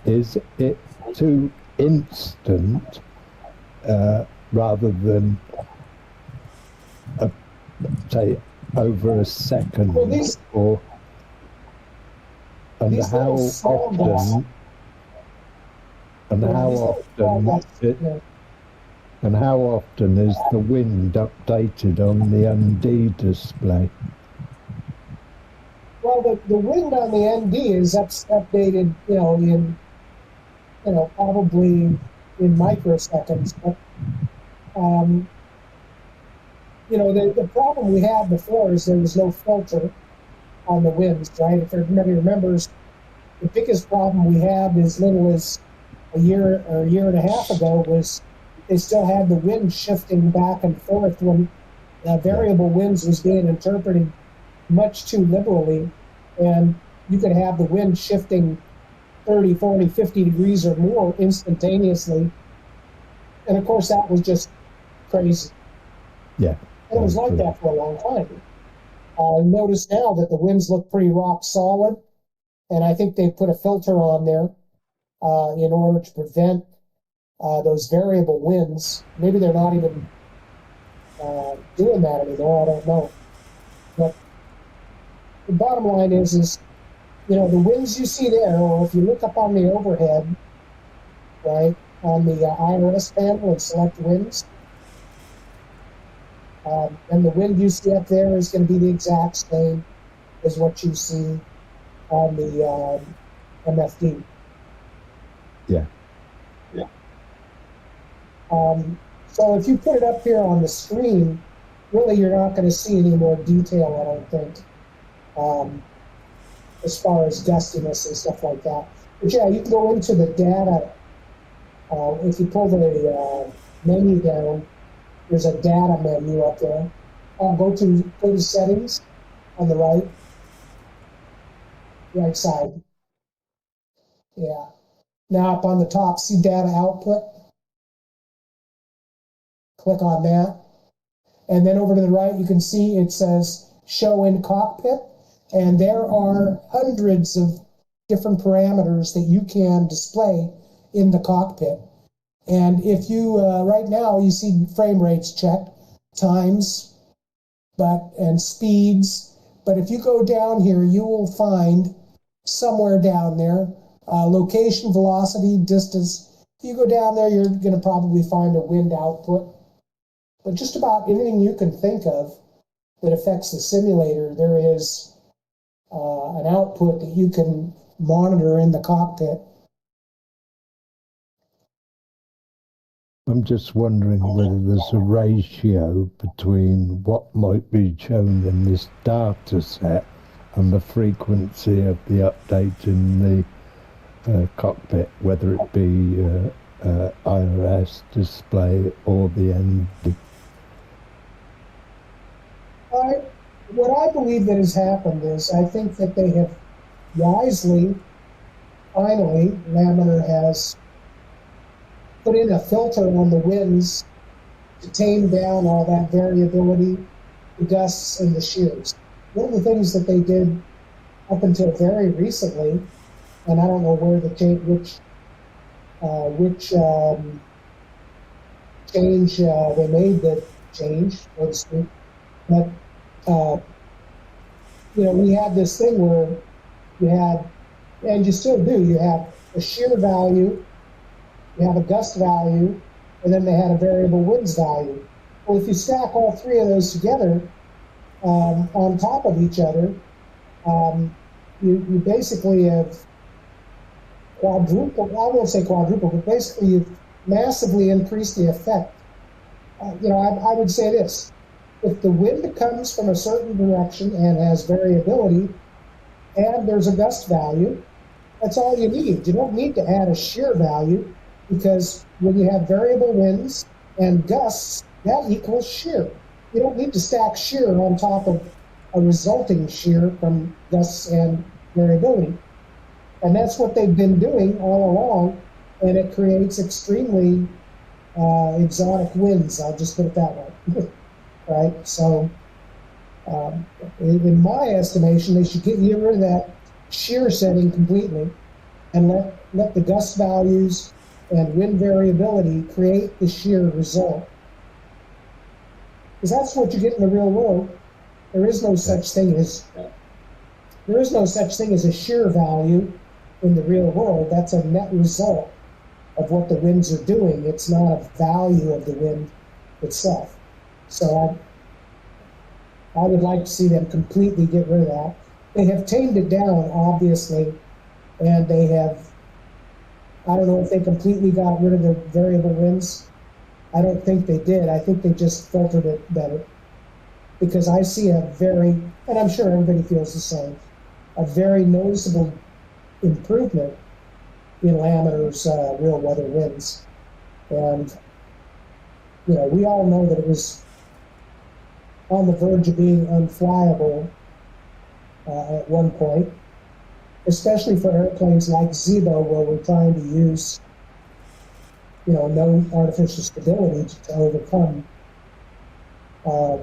Speaker 7: is it too instant rather than, say, over a second?
Speaker 6: Well, these
Speaker 7: how
Speaker 6: little small gusts.
Speaker 7: often? And
Speaker 6: Yeah,
Speaker 7: how
Speaker 6: these little small
Speaker 7: often
Speaker 6: gusts,
Speaker 7: it?
Speaker 6: yeah.
Speaker 7: And how often is the wind updated on the ND display?
Speaker 6: Well, the wind on the ND is updated, probably in microseconds. But, the problem we had before is there was no filter on the winds, right? If everybody remembers, the biggest problem we had as little as a year or a year and a half ago was they still had the wind shifting back and forth when variable winds was being interpreted much too liberally. And you could have the wind shifting 30, 40, 50 degrees or more instantaneously. And of course, that was just crazy.
Speaker 7: Yeah.
Speaker 6: And it was like that for a long time. Notice now that the winds look pretty rock solid. And I think they put a filter on there in order to prevent those variable winds. Maybe they're not even doing that anymore. I don't know. But the bottom line is the winds you see there, or if you look up on the overhead, right, on the IRS panel and select winds, and the wind you see up there is going to be the exact same as what you see on the MFD.
Speaker 7: Yeah.
Speaker 6: So if you put it up here on the screen, really you're not going to see any more detail, I don't think, as far as gustiness and stuff like that. But yeah, you can go into the data. If you pull the menu down, there's a data menu up there. Go to settings on the right side. Yeah. Now up on the top, see data output. Click on that. And then over to the right, you can see it says show in cockpit. And there are hundreds of different parameters that you can display in the cockpit. And if you, right now, you see frame rates checked, times, and speeds. But if you go down here, you will find somewhere down there, location, velocity, distance. If you go down there, you're going to probably find a wind output. But just about anything you can think of that affects the simulator, there is an output that you can monitor in the cockpit.
Speaker 7: I'm just wondering whether there's a ratio between what might be shown in this data set and the frequency of the update in the cockpit, whether it be IRS display or the ND.
Speaker 6: What I believe that has happened is I think that they have wisely, finally, Laminar has put in a filter on the winds to tame down all that variability, the gusts and the shears. One of the things that they did up until very recently, and I don't know where the change, which change they made the change, so to speak, but we had this thing where you had, and you still do, you have a shear value, you have a gust value, and then they had a variable winds value. Well, if you stack all three of those together on top of each other, you basically have quadrupled, I won't say quadrupled, but basically you've massively increased the effect. I would say this: if the wind comes from a certain direction and has variability, and there's a gust value, that's all you need. You don't need to add a shear value, because when you have variable winds and gusts, that equals shear. You don't need to stack shear on top of a resulting shear from gusts and variability. And that's what they've been doing all along, and it creates extremely exotic winds, I'll just put it that way. Right? So, in my estimation, they should get rid of that shear setting completely and let the gust values and wind variability create the shear result. Because that's what you get in the real world. There is no such thing as a shear value in the real world. That's a net result of what the winds are doing. It's not a value of the wind itself. So I would like to see them completely get rid of that. They have tamed it down, obviously, and they have, I don't know if they completely got rid of the variable winds. I don't think they did. I think they just filtered it better. Because I see a very, and I'm sure everybody feels the same, a very noticeable improvement in Laminar's real weather winds. And, we all know that it was on the verge of being unflyable at one point, especially for airplanes like Zibo, where we're trying to use, no artificial stability to overcome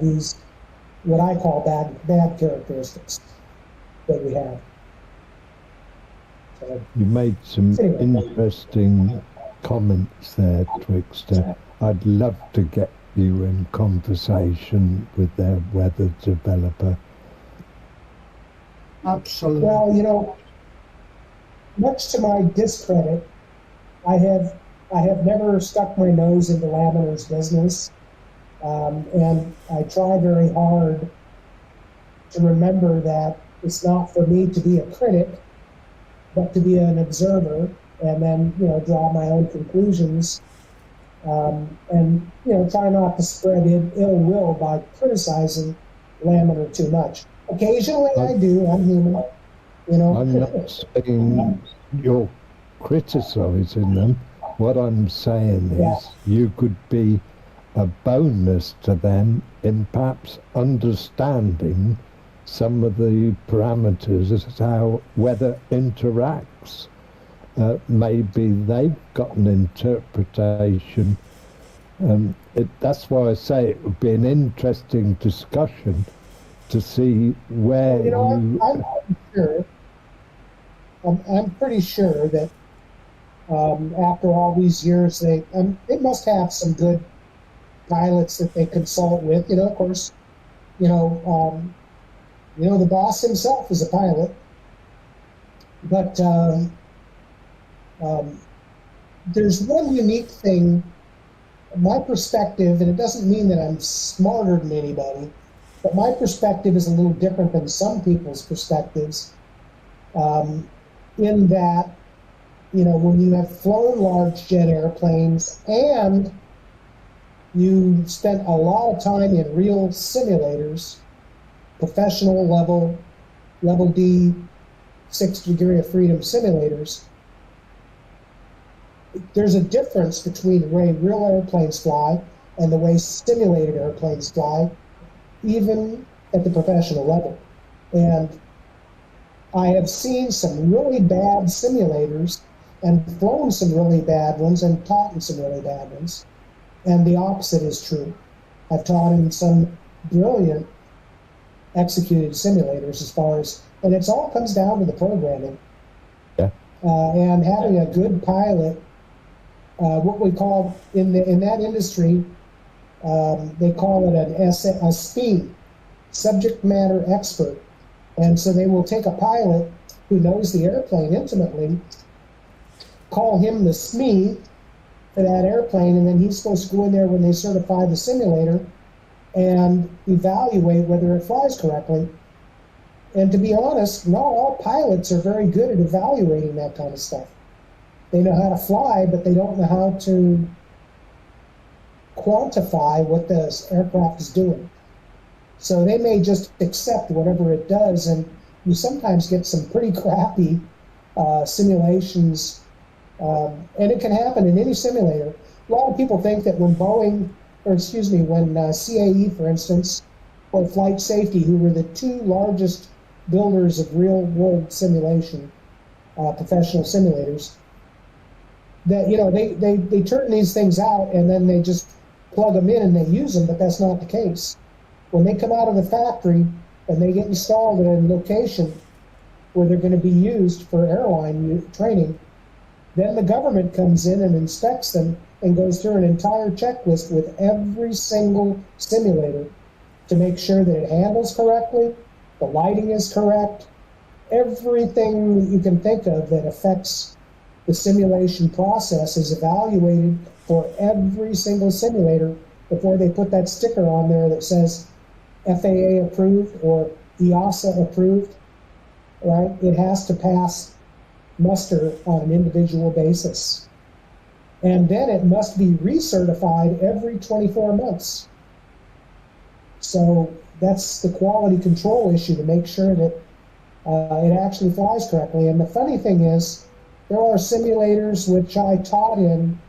Speaker 6: these, what I call bad characteristics that we have. So,
Speaker 7: you made some interesting comments there, Twkster. I'd love to get you in conversation with their weather developer.
Speaker 5: Absolutely.
Speaker 6: Well, much to my discredit, I have never stuck my nose into Laminar's business, and I try very hard to remember that it's not for me to be a critic, but to be an observer, and then draw my own conclusions, and try not to spread ill will by criticizing Laminar too much. Occasionally I do. I'm human.
Speaker 7: I'm not saying you're criticizing them. What I'm saying is you could be a bonus to them in perhaps understanding some of the parameters as to how weather interacts. Maybe they've got an interpretation. That's why I say it would be an interesting discussion to see where I'm pretty sure that after all these years, they must have some good pilots that they consult with. Of course, the boss himself is a pilot, but there's one unique thing. My perspective, and it doesn't mean that I'm smarter than anybody, but my perspective is a little different than some people's perspectives, in that, when you have flown large jet airplanes and you spent a lot of time in real simulators, professional level D, 6th degree of freedom simulators, there's a difference between the way real airplanes fly and the way simulated airplanes fly, even at the professional level. And I have seen some really bad simulators and flown some really bad ones and taught in some really bad ones. And the opposite is true. I've taught in some brilliant executed simulators and it all comes down to the programming. Yeah.
Speaker 6: And having a good pilot, what we call in that industry, they call it a SME, subject matter expert. And so they will take a pilot who knows the airplane intimately call him the SME for that airplane, and then he's supposed to go in there when they certify the simulator and evaluate whether it flies correctly. And to be honest, not all pilots are very good at evaluating that kind of stuff. They know how to fly, but they don't know how to quantify what the aircraft is doing. So they may just accept whatever it does, and you sometimes get some pretty crappy simulations, and it can happen in any simulator. A lot of people think that when CAE, for instance, or Flight Safety, who were the two largest builders of real-world simulation, professional simulators, that, you know, they turn these things out and then they just plug them in and they use them, but that's not the case. When they come out of the factory and they get installed in a location where they're going to be used for airline training, then the government comes in and inspects them and goes through an entire checklist with every single simulator to make sure that it handles correctly, the lighting is correct, everything that you can think of that affects the simulation process is evaluated for every single simulator before they put that sticker on there that says FAA approved or EASA approved, right? It has to pass muster on an individual basis. And then it must be recertified every 24 months. So that's the quality control issue, to make sure that it actually flies correctly. And the funny thing is, there are simulators which I taught in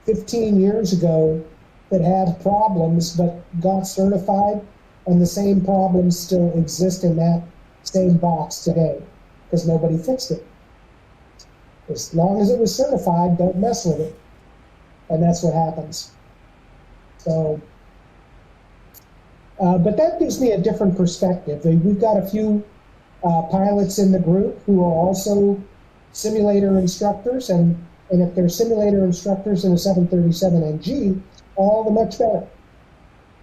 Speaker 6: 15 years ago that had problems but got certified, and the same problems still exist in that same box today because nobody fixed it. As long as it was certified, don't mess with it. And that's what happens. So, but that gives me a different perspective. We've got a few pilots in the group who are also simulator instructors, and if they're simulator instructors in a 737NG, all the much better,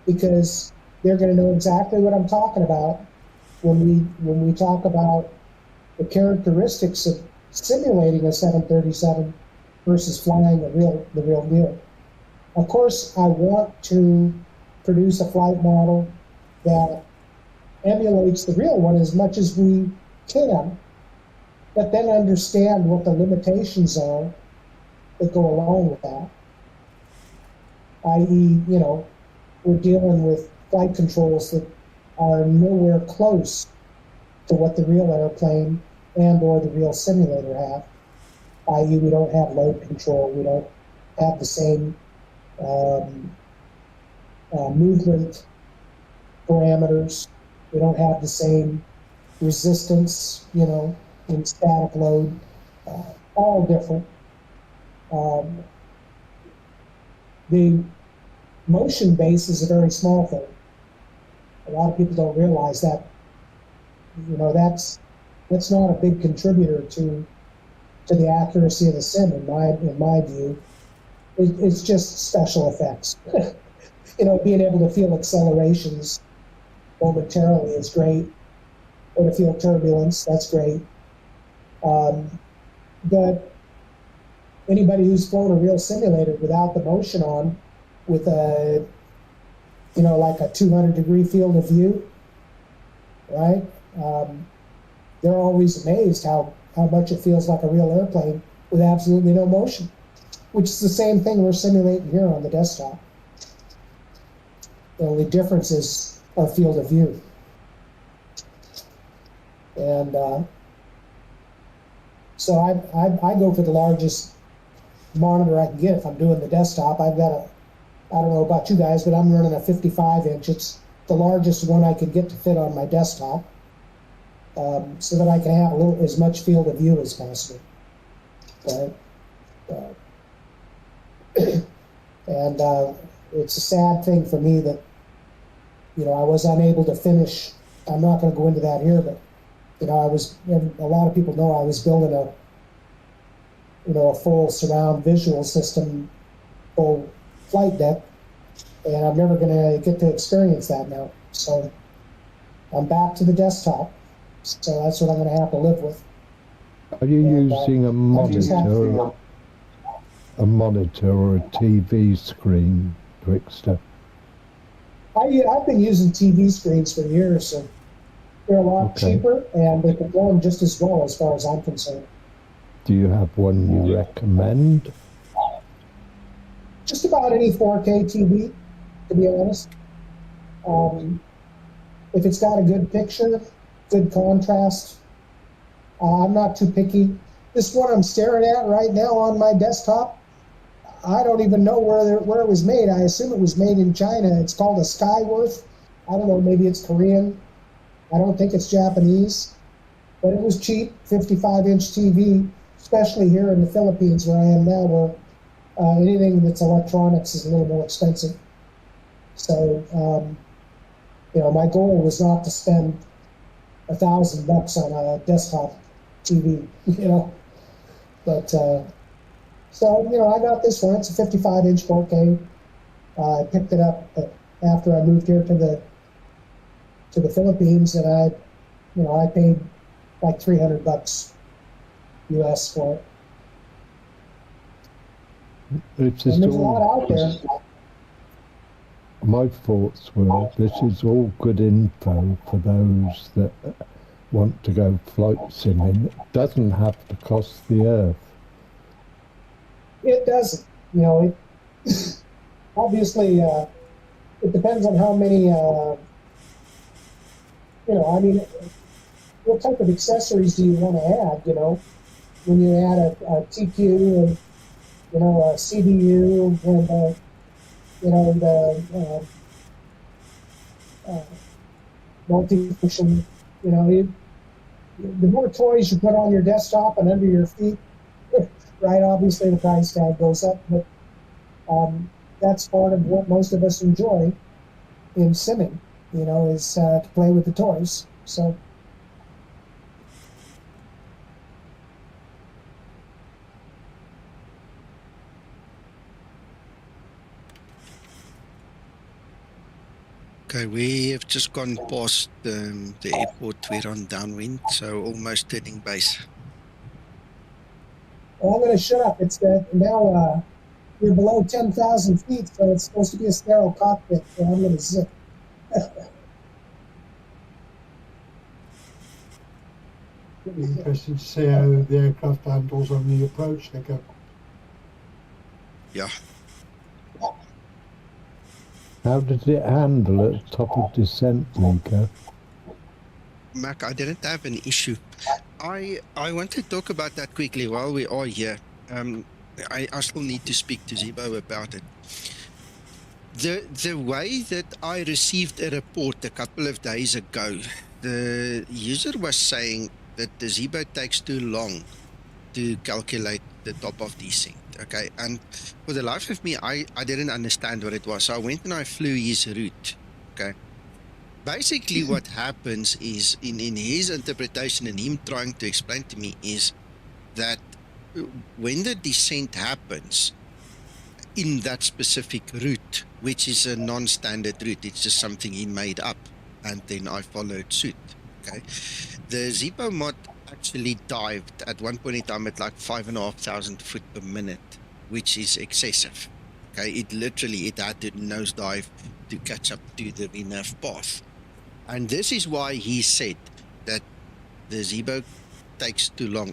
Speaker 6: because they're going to know exactly what I'm talking about when we talk about the characteristics of simulating a 737 versus flying the real deal. Of course, I want to produce a flight model that emulates the real one as much as we can, but then understand what the limitations are that go along with that. i.e., you know, we're dealing with flight controls that are nowhere close to what the real airplane and or the real simulator have. i.e., we don't have load control, we don't have the same movement parameters, we don't have the same resistance, you know, in static load, all different. The motion base is a very small thing. A lot of people don't realize that. You know, that's not a big contributor to the accuracy of the sim in my view. It's just special effects. You know, being able to feel accelerations momentarily is great, or to feel turbulence, that's great. But anybody who's flown a real simulator without the motion on, with a, you know, like a 200-degree field of view, right? They're always amazed how much it feels like a real airplane with absolutely no motion, which is the same thing we're simulating here on the desktop. The only difference is our field of view. And so I go for the largest monitor I can get if I'm doing the desktop. I've got a, I don't know about you guys, but I'm running a 55-inch. It's the largest one I could get to fit on my desktop, so that I can have as much field of view as possible. Right? And it's a sad thing for me that, you know, I was unable to finish. I'm not going to go into that here, but, you know, a lot of people know I was building a full surround visual system, full flight deck, and I'm never going to get to experience that now. So I'm back to the desktop. So that's what I'm going to have to live with.
Speaker 7: Are you
Speaker 6: And,
Speaker 7: using a
Speaker 6: I just have
Speaker 7: monitor, or a TV screen, Twkster?
Speaker 6: I've been using TV screens for years, and they're a lot
Speaker 7: Okay.
Speaker 6: cheaper, and they perform just as well as far as I'm concerned.
Speaker 7: Do you have one you recommend?
Speaker 6: Just about any 4K TV, to be honest. If it's got a good picture, good contrast, I'm not too picky. This one I'm staring at right now on my desktop, I don't even know where it was made. I assume it was made in China. It's called a Skyworth. I don't know, maybe it's Korean. I don't think it's Japanese. But it was cheap, 55-inch TV, especially here in the Philippines where I am now, where anything that's electronics is a little more expensive. So, my goal was not to spend $1,000 on a desktop TV, But, I got this one. It's a 55-inch 4K. I picked it up after I moved here to the Philippines, and I paid like $300 US for it.
Speaker 7: It's
Speaker 6: And
Speaker 7: just
Speaker 6: there's a lot out there.
Speaker 7: My thoughts were, this is all good info for those that want to go flight simming. It doesn't have to cost the earth.
Speaker 6: It doesn't. Obviously, it depends on how many, what type of accessories do you want to add, when you add a TQ and, a CDU and, multi-function, the more toys you put on your desktop and under your feet, right, obviously the price tag goes up, but that's part of what most of us enjoy in simming, is to play with the toys. So.
Speaker 1: Okay, we have just gone past the airport. We're on downwind, so almost turning base.
Speaker 6: Well, I'm going to shut up. It's now we're below 10,000 feet, so it's supposed to be a sterile cockpit, so I'm going to zip.
Speaker 8: It'll be interesting to see how the aircraft handles on the approach, Nico.
Speaker 1: Yeah.
Speaker 7: How did it handle at the top of descent, Nico?
Speaker 1: Mac, I didn't have an issue. I want to talk about that quickly while we are here. I still need to speak to Zibo about it. The way that I received a report a couple of days ago, the user was saying that the Zibo takes too long to calculate the top of descent. Okay, and for the life of me, I didn't understand what it was. So I went and I flew his route. Okay. Basically what happens is, in his interpretation and him trying to explain to me, is that when the descent happens in that specific route, which is a non-standard route, it's just something he made up, and then I followed suit. Okay. The Zibomod actually dived at one point in time at like 5,500 foot per minute, which is excessive. Okay, it had to nosedive to catch up to the VNAV path, and this is why he said that the Zibo takes too long.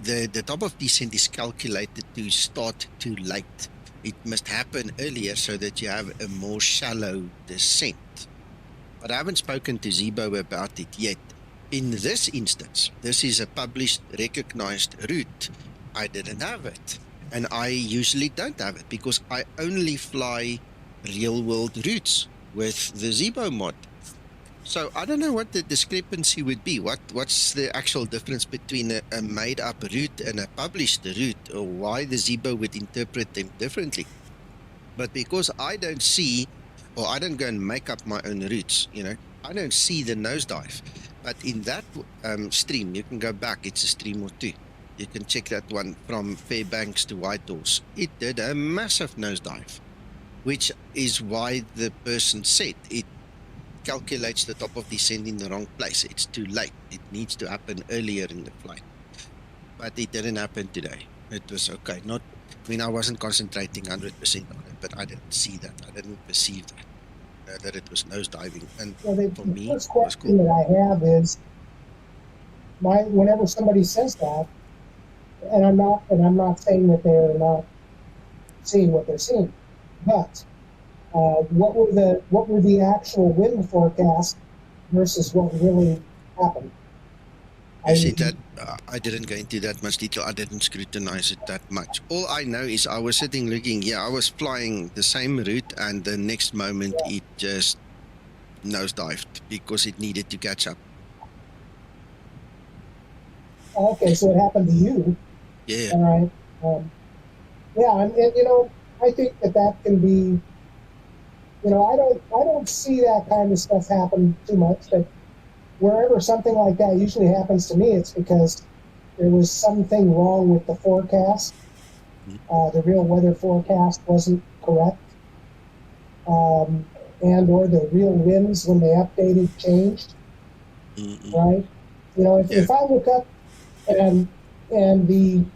Speaker 1: The top of descent is calculated to start too late. It must happen earlier so that you have a more shallow descent. But I haven't spoken to Zibo about it yet. In this instance, this is a published, recognized route. I didn't have it. And I usually don't have it because I only fly real-world routes with the Zibomod. So I don't know what the discrepancy would be. What's the actual difference between a made-up route and a published route, or why the Zibo would interpret them differently? But because I don't see, or I don't go and make up my own routes, I don't see the nosedive. But in that stream, you can go back, it's a stream or two. You can check that one from Fairbanks to Whitehorse. It did a massive nosedive, which is why the person said it calculates the top of descent in the wrong place. It's too late. It needs to happen earlier in the flight. but it didn't happen today. It was okay. Not, I mean, I wasn't concentrating 100% on it, but I didn't see that. I didn't perceive that it was nosediving. And
Speaker 6: Well, the
Speaker 1: for me,
Speaker 6: first
Speaker 1: it was
Speaker 6: question
Speaker 1: cool.
Speaker 6: that I have is, whenever somebody says that, and I'm not saying that they're not seeing what they're seeing, but what were the actual wind forecasts versus what really happened?
Speaker 1: You see that I didn't go into that much detail. I didn't scrutinize it that much. All I know is I was sitting looking, I was flying the same route, and the next moment it just nosedived because it needed to catch up.
Speaker 6: Okay, so it happened to you.
Speaker 1: Yeah.
Speaker 6: All right. And I think that can be, I don't see that kind of stuff happen too much, but wherever something like that usually happens to me, it's because there was something wrong with the forecast. The real weather forecast wasn't correct. And or the real winds when they updated changed. Right? If I look up and the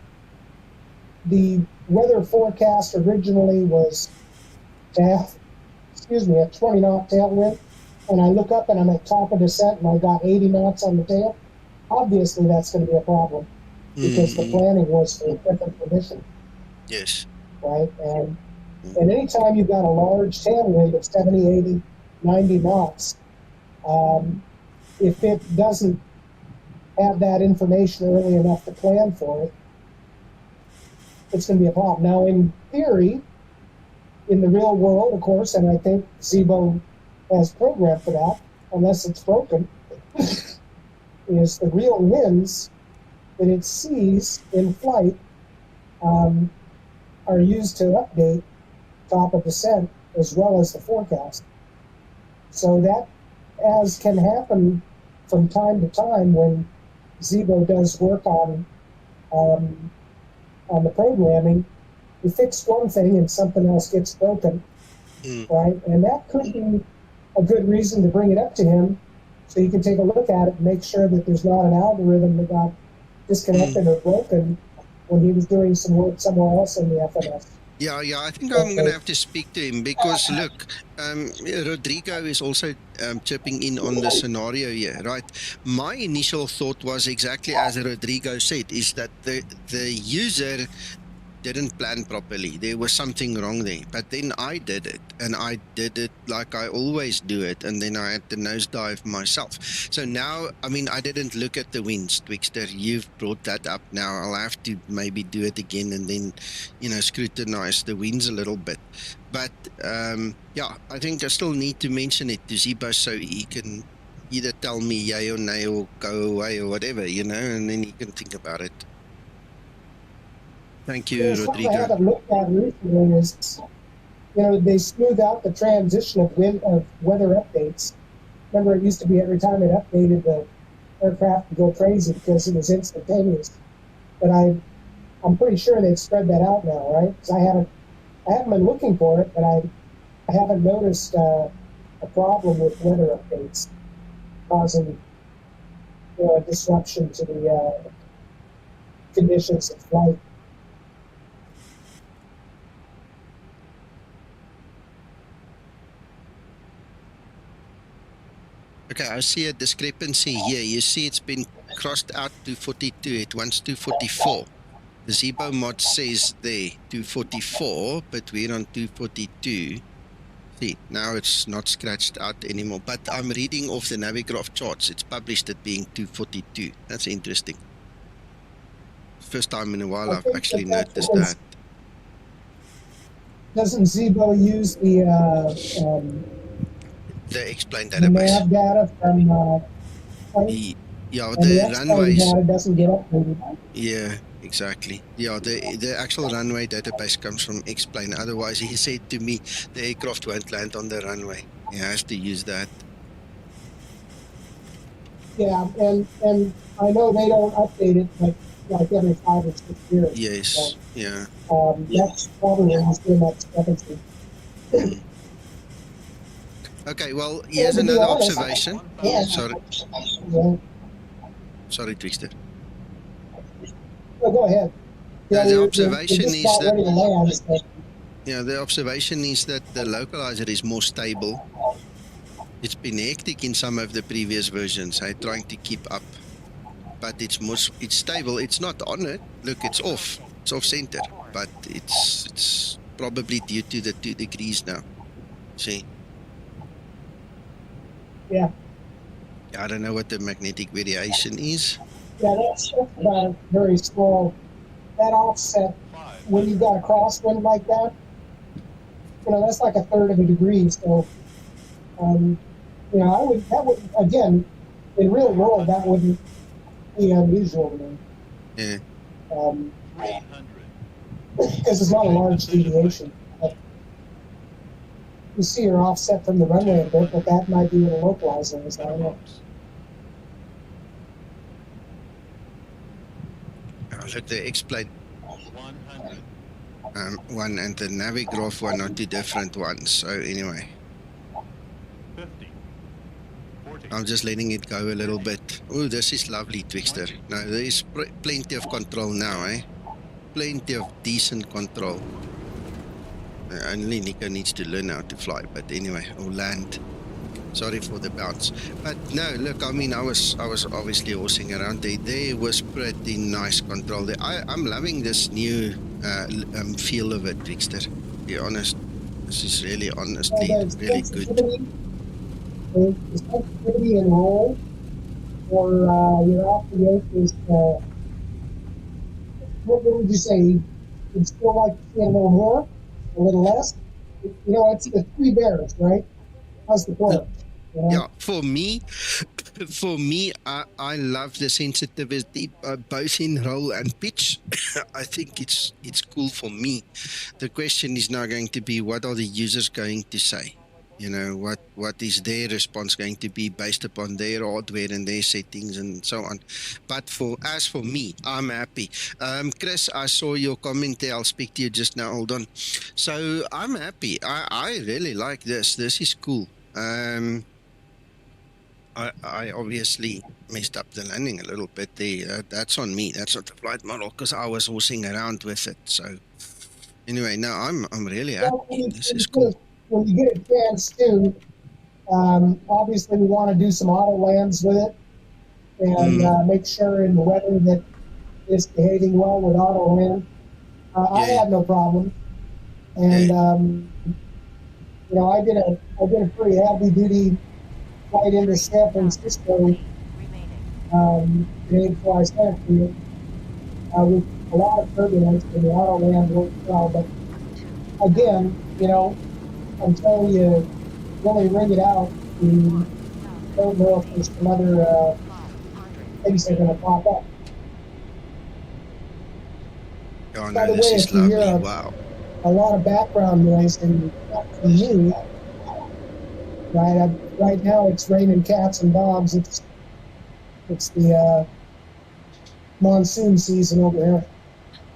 Speaker 6: weather forecast originally was to have, a 20 knot tailwind, and I look up and I'm at top of descent and I got 80 knots on the tail, obviously that's going to be a problem because the planning was for a different condition.
Speaker 1: Yes.
Speaker 6: Right? And anytime you've got a large tailwind of 70, 80, 90 knots, if it doesn't have that information early enough to plan for it, it's going to be a problem. Now, in theory, in the real world, of course, and I think Zibo has programmed for that, unless it's broken, is the real winds that it sees in flight are used to update top of descent as well as the forecast. So that, as can happen from time to time when Zibo does work on the programming, you fix one thing and something else gets broken, right? And that could be a good reason to bring it up to him so you can take a look at it and make sure that there's not an algorithm that got disconnected or broken when he was doing some work somewhere else in the FMS.
Speaker 1: Yeah, I think I'm going to have to speak to him because, look, Rodrigo is also chipping in on the scenario here, right? My initial thought was exactly as Rodrigo said, is that the user didn't plan properly. There was something wrong there. But then I did it, and I did it like I always do it, and then I had to nosedive myself. So now, I mean, I didn't look at the winds, Twkster. You've brought that up now. I'll have to maybe do it again and then, scrutinize the winds a little bit. But, I think I still need to mention it to Zibo so he can either tell me yay or nay or go away or whatever, and then he can think about it. Thank you, Rodrigo.
Speaker 6: Something I haven't looked at recently is, they smooth out the transition of weather updates. Remember, it used to be every time it updated, the aircraft would go crazy because it was instantaneous. But I'm pretty sure they've spread that out now, right? Because I haven't been looking for it, but I haven't noticed a problem with weather updates causing a disruption to the conditions of flight.
Speaker 1: Okay, I see a discrepancy here. You see it's been crossed out to 42. It wants 244. The Zibomod says there 244, but we're on 242. See, now it's not scratched out anymore. But I'm reading off the Navigraph charts. It's published it being 242. That's interesting. First time in a while I've actually noticed that.
Speaker 6: Doesn't Zibo use the
Speaker 1: explain database?
Speaker 6: Nav data from
Speaker 1: the runways
Speaker 6: data doesn't get updated.
Speaker 1: Yeah, exactly. Yeah, the actual runway database comes from Explain. Otherwise, he said to me, the aircraft won't land on the runway. He has to use that.
Speaker 6: Yeah, and I know they don't update it like every 5 or 6 years.
Speaker 1: Yes,
Speaker 6: so,
Speaker 1: yeah.
Speaker 6: That's probably where he's doing that discrepancy.
Speaker 1: Okay, well, here's another observation. Sorry.
Speaker 6: Yeah.
Speaker 1: Sorry, Twkster.
Speaker 6: Oh, go ahead.
Speaker 1: Yeah, the
Speaker 6: You're
Speaker 1: observation
Speaker 6: just
Speaker 1: is
Speaker 6: about
Speaker 1: that
Speaker 6: ready to land. So,
Speaker 1: the observation is that the localizer is more stable. It's been hectic in some of the previous versions, trying to keep up, but it's stable. It's not on it. Look, it's off. It's off center, but it's probably due to the 2 degrees now. See?
Speaker 6: yeah.
Speaker 1: I don't know what the magnetic variation is.
Speaker 6: Yeah, that's about a very small. That offset, when you've got a crosswind like that, that's like 1/3 of a degree. So, that would, again, in real world, that wouldn't be unusual to me.
Speaker 1: Yeah.
Speaker 6: Because it's not a large deviation. But you see you're offset from the runway a bit, but that might be what a localizer is. I don't know.
Speaker 1: Look, they explain one and the Navigraph one are 2 different ones. So anyway,
Speaker 9: 50, 40.
Speaker 1: I'm just letting it go a little bit. Oh, this is lovely, Twkster. No, there is plenty of control now, Plenty of decent control. Only Nico needs to learn how to fly, but anyway, or land. Sorry for the bounce. But no, look, I mean, I was obviously horsing around there. There was pretty nice control there. I'm loving this new feel of it, Twkster. To be honest, this is really honestly really good.
Speaker 6: The sensitivity and roll for your off the yoke is, what would you say? You'd still like to see a little more, a little less? It's the 3 bears, right? How's the point?
Speaker 1: Yeah, for me, I love the sensitivity both in roll and pitch. I think it's cool for me. The question is now going to be, what are the users going to say? What is their response going to be based upon their hardware and their settings and so on. But as for me, I'm happy. Chris, I saw your comment there. I'll speak to you just now. Hold on. So I'm happy. I really like this. This is cool. I obviously messed up the landing a little bit there. That's on me. That's not the flight model because I was horsing around with it. So anyway, no, I'm really happy. This is cool.
Speaker 6: When you get a chance to, obviously we want to do some auto lands with it and make sure in the weather that it's behaving well with auto land. I have no problem. And I did a pretty heavy duty flight into San Francisco before I started here with a lot of turbulence and the auto land worked well. But again, until you really ring it out, you don't know if there's some other things that are going to pop up.
Speaker 1: Oh,
Speaker 6: By
Speaker 1: no,
Speaker 6: the
Speaker 1: this
Speaker 6: way,
Speaker 1: is
Speaker 6: if you
Speaker 1: lovely.
Speaker 6: hear
Speaker 1: Wow.
Speaker 6: a lot of background noise and you, right now it's raining cats and dogs. It's the monsoon season over here.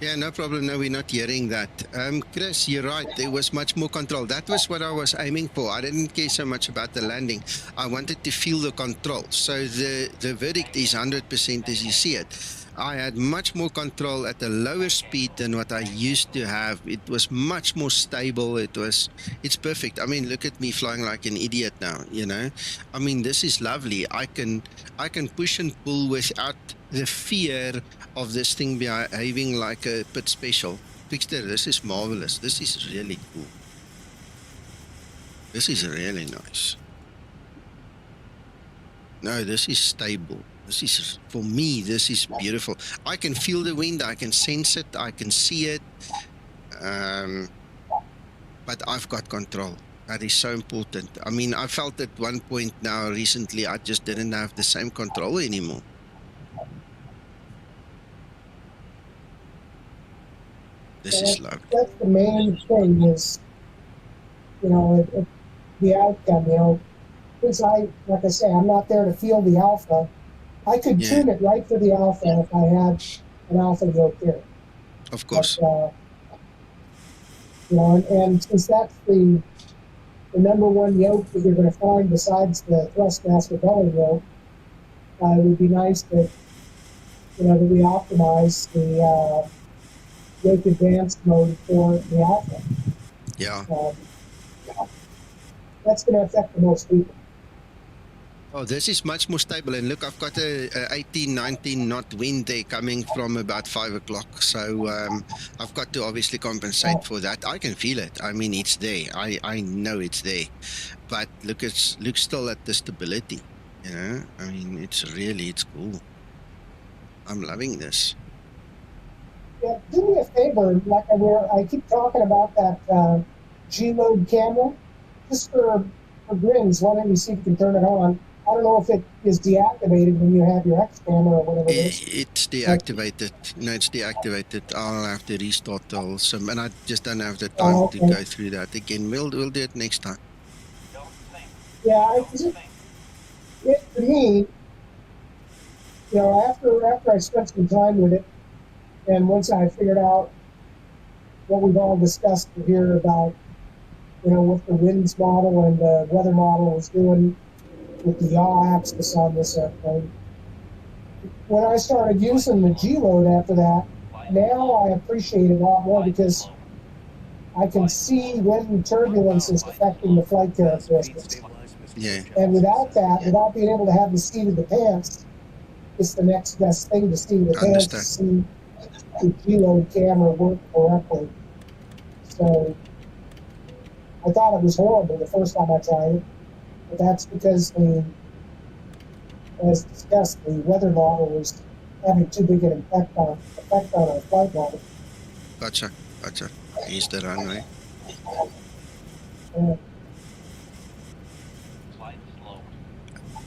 Speaker 1: Yeah, no problem. No, we're not hearing that. Chris, you're right. There was much more control. That was what I was aiming for. I didn't care so much about the landing. I wanted to feel the control. So the verdict is 100% as you see it. I had much more control at a lower speed than what I used to have. It was much more stable. It's perfect. I mean, look at me flying like an idiot now, I mean, this is lovely. I can push and pull without the fear of this thing behaving like a pit special. Twkster, this is marvelous. This is really cool. This is really nice. No, this is stable. For me, this is beautiful. I can feel the wind. I can sense it. I can see it. But I've got control. That is so important. I mean, I felt at one point now recently, I just didn't have the same control anymore. This is lovely.
Speaker 6: That's the main thing is, the outcome, because like I say, I'm not there to feel the alpha. I could tune it right for the alpha if I had an alpha yoke here.
Speaker 1: Of course.
Speaker 6: But, and since that's the number one yoke that you're going to find besides the thrust master belly yoke, it would be nice to that we optimize the wake advanced mode for the alpha.
Speaker 1: Yeah.
Speaker 6: That's going to affect the most people.
Speaker 1: Oh, this is much more stable. And look, I've got a 18, 19 knot wind there coming from about 5 o'clock. So I've got to obviously compensate for that. I can feel it. I mean, it's there. I know it's there. But look still at the stability. You know, I mean, it's cool. I'm loving this.
Speaker 6: Yeah, do me a favor. Like I keep talking about that G-Load camera. Just for grins, why don't you see if you can turn it on? I don't know if it is deactivated when you have your X camera or whatever it is.
Speaker 1: It's deactivated. No, it's deactivated. I'll have to restart the whole sim, and I just don't have the time to go through that again. We'll do it next time.
Speaker 6: Yeah, for me, after I spent some time with it, and once I figured out what we've all discussed here about, what the winds model and the weather model was doing with the yaw axis on this airplane. When I started using the G-Load after that, now I appreciate it a lot more because I can see when turbulence is affecting the flight characteristics.
Speaker 1: Yeah.
Speaker 6: And without that, without being able to have the seat of the pants, it's the next best thing to seat of the pants to see the G-Load camera work correctly. So I thought it was horrible the first time I tried it, but that's because as discussed, the weather model was having too big an effect on our flight model.
Speaker 1: Gotcha. Here's the runway.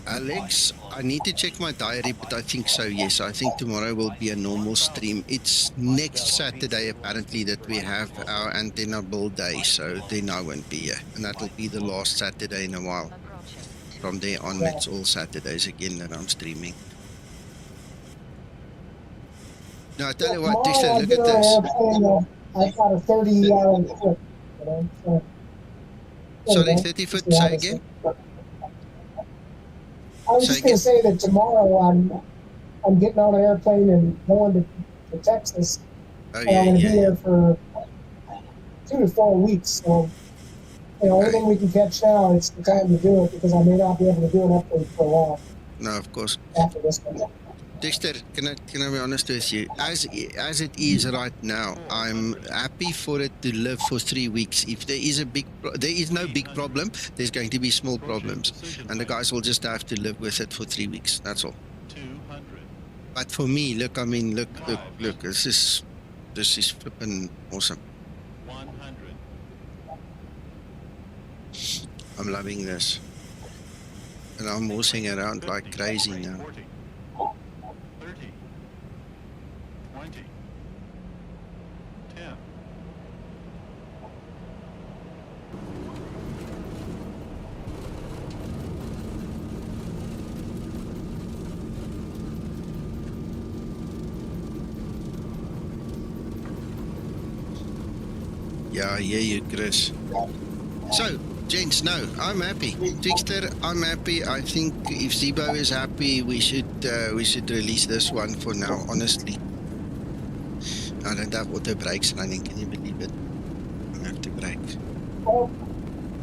Speaker 1: Alex, I need to check my diary, but I think so, yes. I think tomorrow will be a normal stream. It's next Saturday, apparently, that we have our antenna build day, so then I won't be here. And that'll be the last Saturday in a while. From there on, it's all Saturdays again that I'm streaming. Now, I tell you what, Twkster, look at this.
Speaker 6: I've got a 30-hour trip.
Speaker 1: Sorry, 30 foot, say again?
Speaker 6: I was just going to say that tomorrow I'm getting on an airplane and going to Texas. I'm going to be there for 2 to 4 weeks. So, anything we can catch now, it's the time to do it because I may not be able to do an update for a while.
Speaker 1: No, of course.
Speaker 6: After this one.
Speaker 1: Twkster, can I be honest with you? As it is right now, I'm happy for it to live for 3 weeks. If there is there is no big problem, there's going to be small problems, and the guys will just have to live with it for 3 weeks. That's all.
Speaker 9: 200.
Speaker 1: But for me, look, this is flipping awesome.
Speaker 9: 100.
Speaker 1: I'm loving this, and I'm horsing around like crazy now.
Speaker 9: 40. 30, 20, 10.
Speaker 1: Yeah, I hear you, Chris. So, gents, no, I'm happy. Twkster, I'm happy. I think if Zibo is happy, we should release this one for now, honestly. I don't have auto brakes running, can you believe it? I have to brake.
Speaker 6: All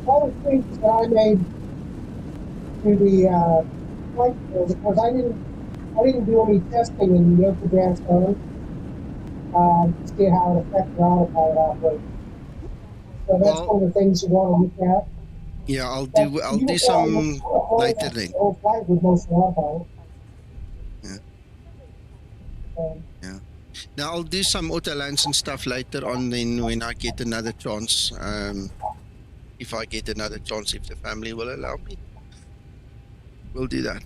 Speaker 6: the things that I made to the flight field, of course, I didn't do any testing in the advanced mode to see how it affects the autopilot operation. So that's one of the things you want to look at.
Speaker 1: Yeah, I'll do some later then.
Speaker 6: The whole flight with most autopilot.
Speaker 1: Yeah. Now I'll do some auto lands and stuff later on then when I get another chance. If I get another chance, if the family will allow me. We'll do that.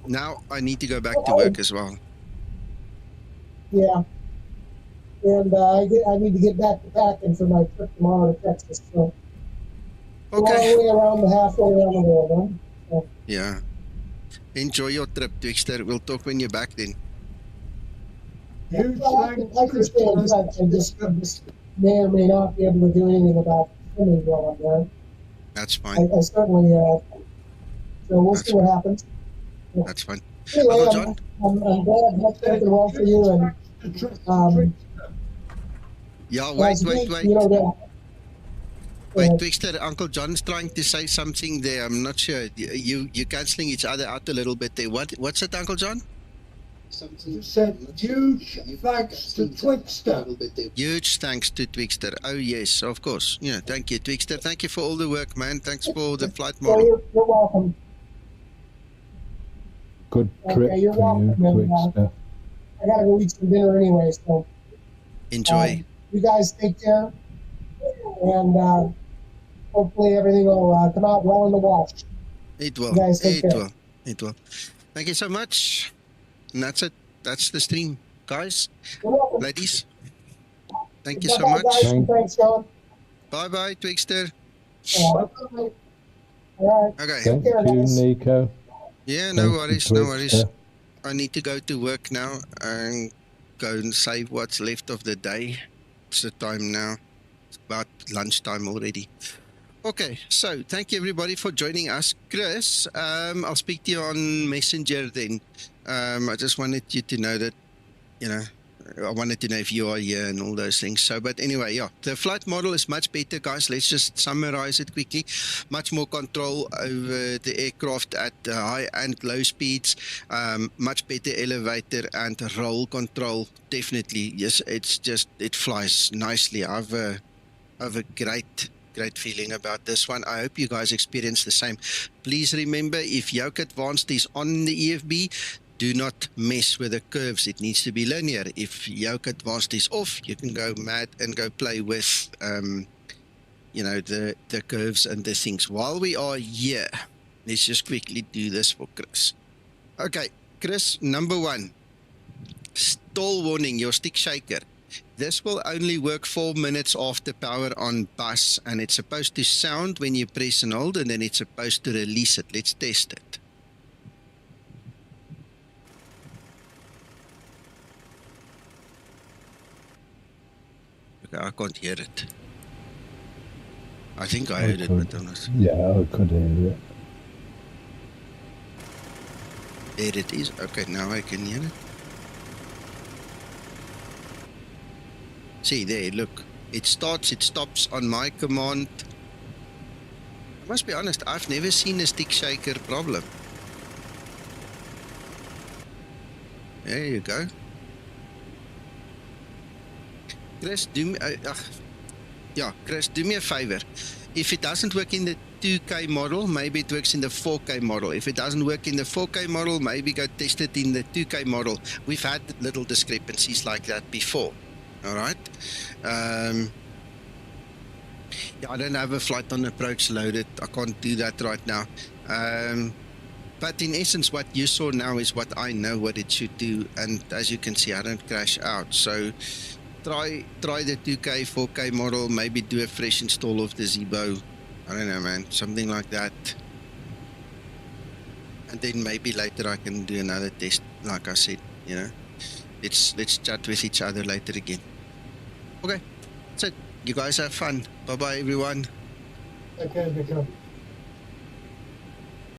Speaker 1: Now I need to go back to work as well.
Speaker 6: Yeah. And I need to get back to packing for my trip tomorrow to Texas. So
Speaker 1: okay.
Speaker 6: All the way around the halfway around the world, huh? So.
Speaker 1: Yeah. Enjoy your trip, Twkster. We'll talk when you're back then.
Speaker 6: I can stay in touch. I just may or may not be able to do anything about swimming while I'm there.
Speaker 1: That's fine.
Speaker 6: I certainly, so we'll see what happens.
Speaker 1: That's fine.
Speaker 6: Anyway,
Speaker 1: Uncle John?
Speaker 6: I'm glad that's working well for you. And
Speaker 1: Yeah,
Speaker 6: as
Speaker 1: wait.
Speaker 6: you know,
Speaker 1: Wait, Twkster, Uncle John's trying to say something there. I'm not sure. You're cancelling each other out a little bit there. What's it, Uncle John?
Speaker 8: Said huge thanks to Twkster.
Speaker 1: Huge thanks to Twkster. Oh, yes, of course. Yeah, thank you, Twkster. Thank you for all the work, man. Thanks for the flight
Speaker 6: well,
Speaker 1: model.
Speaker 6: you're welcome.
Speaker 7: Good trip
Speaker 6: Okay, you're
Speaker 7: for you,
Speaker 6: welcome.
Speaker 7: Twkster.
Speaker 6: I gotta go eat some dinner anyway, so
Speaker 1: Enjoy.
Speaker 6: you guys take care, and hopefully everything will come out well in the wash.
Speaker 1: It will.
Speaker 6: You guys take
Speaker 1: It
Speaker 6: care.
Speaker 1: will. It will. Thank you so much. And that's it. That's the stream. Guys,
Speaker 6: You're welcome.
Speaker 1: ladies, thank you so
Speaker 6: Bye-bye,
Speaker 1: much.
Speaker 6: guys, and thanks, John.
Speaker 1: Bye-bye, Twkster.
Speaker 6: All right.
Speaker 1: Okay.
Speaker 7: Thank
Speaker 6: care,
Speaker 7: you,
Speaker 6: guys.
Speaker 7: Nico.
Speaker 1: Yeah, no
Speaker 7: Thank you,
Speaker 1: worries, no worries.
Speaker 7: Twkster.
Speaker 1: I need to go to work now and go and save what's left of the day. It's the time now. It's about lunchtime already. Okay, so thank you everybody for joining us. Chris, I'll speak to you on Messenger then. I just wanted you to know that, you know, I wanted to know if you are here and all those things. So, but anyway, yeah, the flight model is much better, guys. Let's just summarize it quickly. Much more control over the aircraft at high and low speeds. Much better elevator and roll control. Definitely, yes. It's just, it flies nicely. I have a great feeling about this one. I hope you guys experience the same. Please remember, if Yoke Advanced is on the EFB, do not mess with the curves. It needs to be linear. If Yoke Advanced is off, you can go mad and go play with, you know, the curves and the things. While we are here, let's just quickly do this for Chris. Okay, Chris, number 1, stall warning, your stick shaker. This will only work 4 minutes after power on bus, and it's supposed to sound when you press and hold, and then it's supposed to release it. Let's test it. Okay, I can't hear it. I think I heard it, but I'm not.
Speaker 7: Yeah, I could hear it.
Speaker 1: There it is. Okay, now I can hear it. See there, look. It starts, it stops on my command. I must be honest, I've never seen a stick shaker problem. There you go. Chris, do me Chris, do me a favor. If it doesn't work in the 2K model, maybe it works in the 4K model. If it doesn't work in the 4K model, maybe go test it in the 2K model. We've had little discrepancies like that before. All right. Yeah, I don't have a flight on approach loaded. I can't do that right now. But in essence, what you saw now is what I know what it should do. And as you can see, I don't crash out. So try the 2K, 4K model. Maybe do a fresh install of the Zibo. I don't know, man. Something like that. And then maybe later I can do another test. Like I said, you know. Let's chat with each other later again. Okay, that's it. You guys have fun. Bye-bye, everyone.
Speaker 8: Okay, Nico.